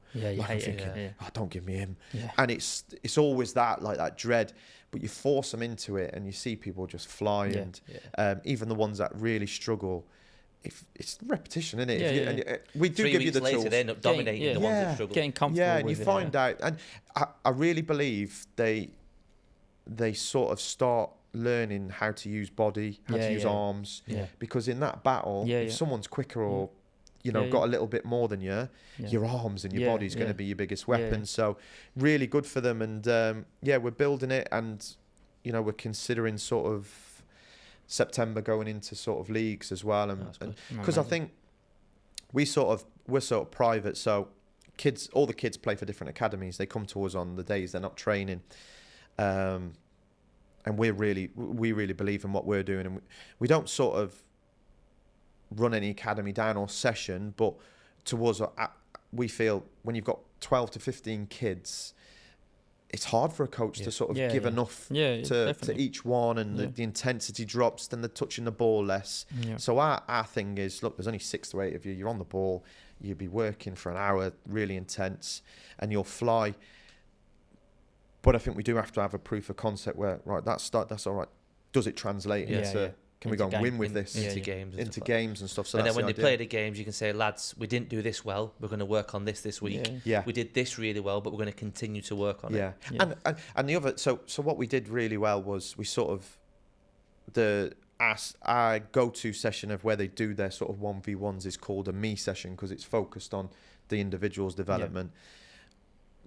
Don't give me him. And it's always that, like that dread, but you force them into it and you see people just fly. And even the ones that really struggle, it's repetition, isn't it? We do 3 give you the later, tools. they end up dominating the ones that struggle. Getting comfortable and you find out, and I really believe they sort of start learning how to use body, how to use arms, because in that battle, if someone's quicker or got a little bit more than you, your arms and your body's going to be your biggest weapon. So really good for them. And we're building it, and we're considering sort of September going into sort of leagues as well. And because I think we're sort of private, so all the kids play for different academies. They come to us on the days they're not training. And we really believe in what we're doing, and we don't sort of run any academy down or session, but to us, we feel when you've got 12 to 15 kids, it's hard for a coach to sort of give enough to each one, and the intensity drops, then they're touching the ball less. So our thing is, look, there's only 6 to 8 of you, you're on the ball, you'll be working for an hour, really intense, and you'll fly. But I think we do have to have a proof of concept where, right, that's all right. Does it translate into... Can we go and win with this? Into games and stuff. So and then when they play the games, you can say, lads, we didn't do this well. We're going to work on this week. We did this really well, but we're going to continue to work on it. And the other... So what we did really well was we sort of... Our go-to session of where they do their sort of 1v1s is called a me session because it's focused on the individual's development.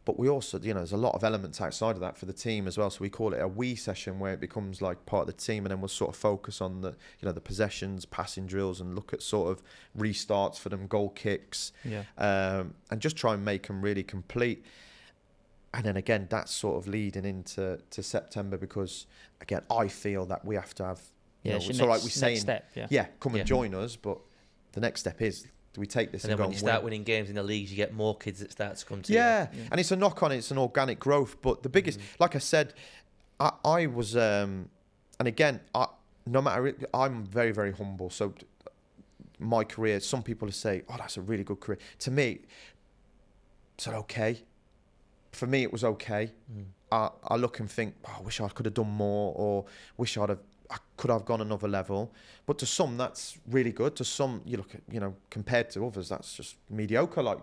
But we also, there's a lot of elements outside of that for the team as well. So we call it a we session where it becomes like part of the team, and then we'll sort of focus on the, the possessions, passing drills, and look at sort of restarts for them, goal kicks, and just try and make them really complete. And then again, that's sort of leading into September because again, I feel that we have to have, it's all right, we're saying, step, come and join us, but the next step is, do we take this and and then go when you start winning games in the leagues, you get more kids that start to come to you. And it's a knock on, it's an organic growth. But the biggest, like I said, I was, and again, no matter, I'm very, very humble. So my career, some people say, oh, that's a really good career. To me, it's okay. For me, it was okay. I look and think, oh, I wish I could have done more, or wish I could have gone another level. But to some, that's really good. To some, you look at, compared to others, that's just mediocre. Like,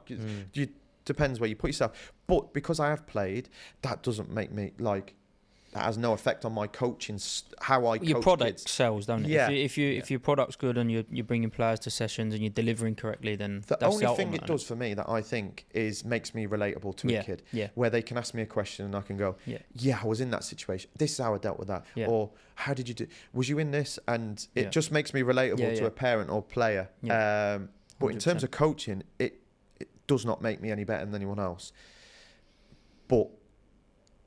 depends where you put yourself. But because I have played, that doesn't make me like. That has no effect on my coaching, how I coach your product kids. sells, don't it? Yeah. If your product's good and you're bringing players to sessions and you're delivering correctly, then the that's only the thing it ultimate, does for me that I think is makes me relatable to a kid. Yeah. Where they can ask me a question and I can go, yeah, I was in that situation. This is how I dealt with that. Yeah. Or how did you do? Was you in this? And it just makes me relatable to a parent or player. Yeah. But in terms of coaching, it does not make me any better than anyone else. But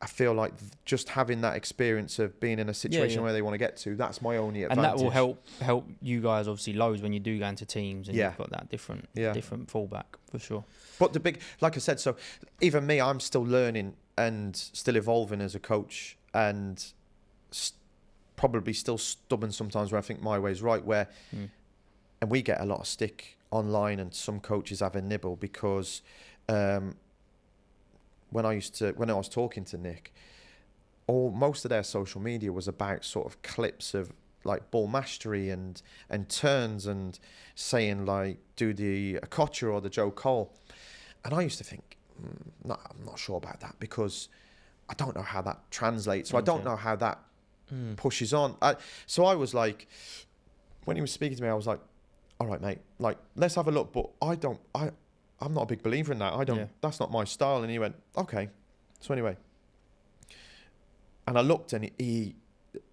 I feel like just having that experience of being in a situation where they want to get to, that's my only advantage. And that will help you guys obviously loads when you do go into teams and you've got that different fallback for sure. But like I said, so even me, I'm still learning and still evolving as a coach, and probably still stubborn sometimes where I think my way's right, and we get a lot of stick online, and some coaches have a nibble because when I was talking to Nick, most of their social media was about sort of clips of like ball mastery and turns and saying like do the Kocha or the Joe Cole, and I used to think, no, I'm not sure about that because I don't know how that translates, so I don't know how that pushes on. So I was like, when he was speaking to me, I was like, all right, mate, like let's have a look, but I'm not a big believer in that. That's not my style. And he went, okay. So anyway, and I looked, and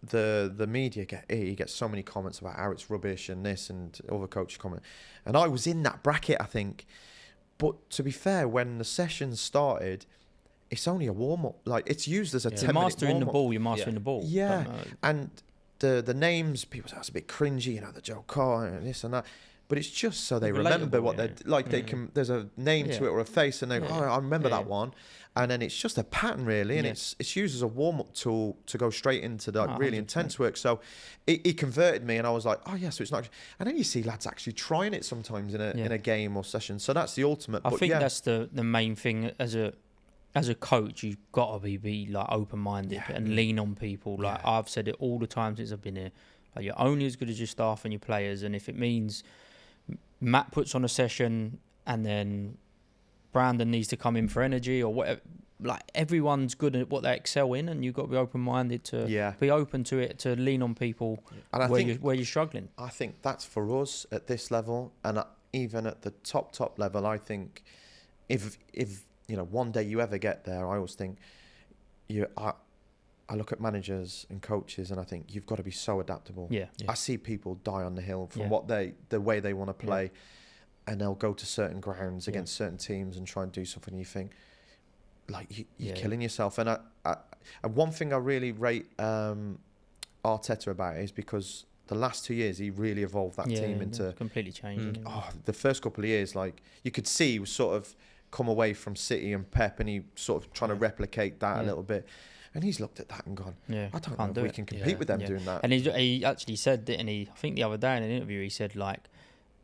the media he gets so many comments about how it's rubbish and this and other coaches comment, and I was in that bracket, I think. But to be fair, when the session started, it's only a warm up. Like it's used as a 10-minute mastering warm-up. the ball. You're mastering the ball. Yeah, and the names, people say that's a bit cringy, the Joe Carr and this and that. But it's just so they remember what they're like. They can. There's a name to it or a face, and they go, "Oh, I remember that one." And then it's just a pattern, really, and it's used as a warm up tool to go straight into the really 100%. Intense work. So it converted me, and I was like, "Oh yeah, so it's not." And then you see lads actually trying it sometimes in a game or session. So that's the ultimate. I think that's the main thing as a coach. You've got to be like open minded and lean on people. Like I've said it all the time since I've been here. Like you're only as good as your staff and your players, and if it means Matt puts on a session and then Brandon needs to come in for energy or whatever, like everyone's good at what they excel in, and you've got to be open-minded to be open to it, to lean on people and where you're struggling. I think that's for us at this level, and even at the top level. I think if one day you ever get there, I always think I look at managers and coaches and I think you've got to be so adaptable. Yeah. I see people die on the hill from the way they want to play, and they'll go to certain grounds against certain teams and try and do something. You think, like, you're killing yourself. And and one thing I really rate Arteta about is because the last 2 years he really evolved that team into completely changed. The first couple of years, like you could see, he was sort of come away from City and Pep, and he sort of trying to replicate that a little bit. And he's looked at that and gone, I don't know if we can compete with them doing that. And he actually said, didn't he? I think the other day in an interview, he said, like,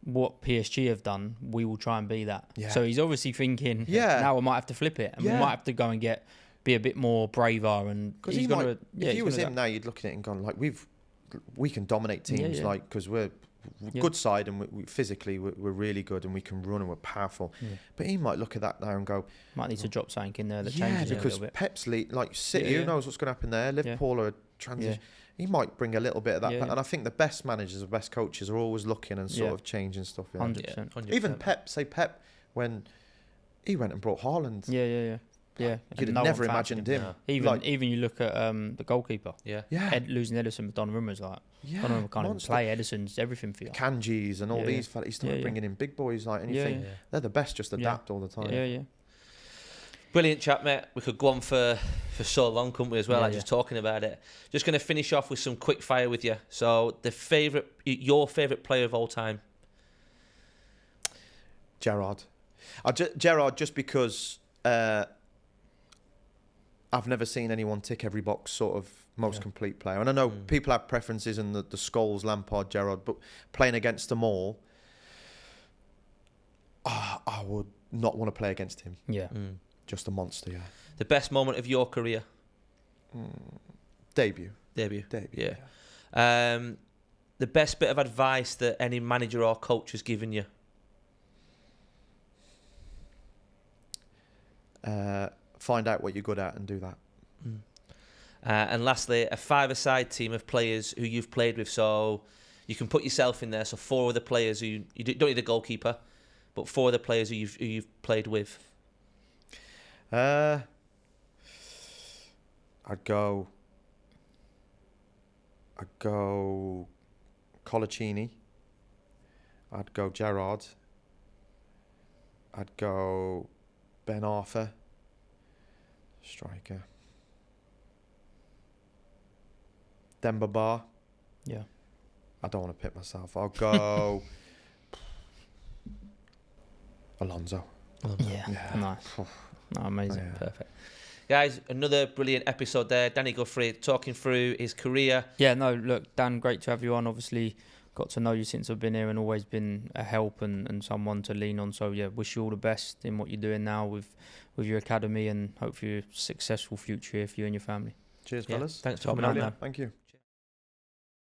what PSG have done, we will try and be that. Yeah. So he's obviously thinking, now I might have to flip it, and we might have to go and be a bit more braver. And because if you was him now, you'd look at it and gone, like, we can dominate teams, like, because we're good side, and we physically we're really good, and we can run, and we're powerful. But he might look at that now and go, might need to drop something in there that changes it a little bit. Pep's lead, like City, who knows what's going to happen there? Liverpool are a transition. He might bring a little bit of that, and I think the best managers, the best coaches are always looking and sort of changing stuff. 100%. Even Pep, when he went and brought Haaland. Yeah, you'd have never imagined him. Even you look at the goalkeeper. Losing Ederson with Donnarumma's like, Donnarumma can't even play. Ederson's everything for you. Kanjis and all these fellas. He started bringing in big boys, like anything. They're the best. Just adapt all the time. Brilliant chat, mate. We could go on for so long, couldn't we, as well, just talking about it. Just going to finish off with some quick fire with you. So, your favourite player of all time? Gerrard. Gerrard, just because I've never seen anyone tick every box sort of most complete player. And I know people have preferences in the Scholes, Lampard, Gerrard, but playing against them all, I would not want to play against him. Yeah. Just a monster, yeah. The best moment of your career? Debut. Yeah. The best bit of advice that any manager or coach has given you? Find out what you're good at and do that. And lastly, a five-a-side team of players who you've played with, so you can put yourself in there. So 4 other players who you don't need a goalkeeper, but 4 other players who you've played with. I'd go Colaccini. I'd go Gerrard. I'd go Ben Arthur, striker. Demba Ba. Yeah. I don't want to pick myself. I'll go Alonso. Yeah. Nice. Oh, amazing. Yeah. Perfect. Guys, another brilliant episode there. Danny Guthrie talking through his career. Yeah, no, look, Dan, great to have you on. Obviously, got to know you since I've been here and always been a help and someone to lean on. So, yeah, wish you all the best in what you're doing now with your academy, and hopefully a successful future here for you and your family. Cheers, fellas. Thanks for coming on, man. Thank you.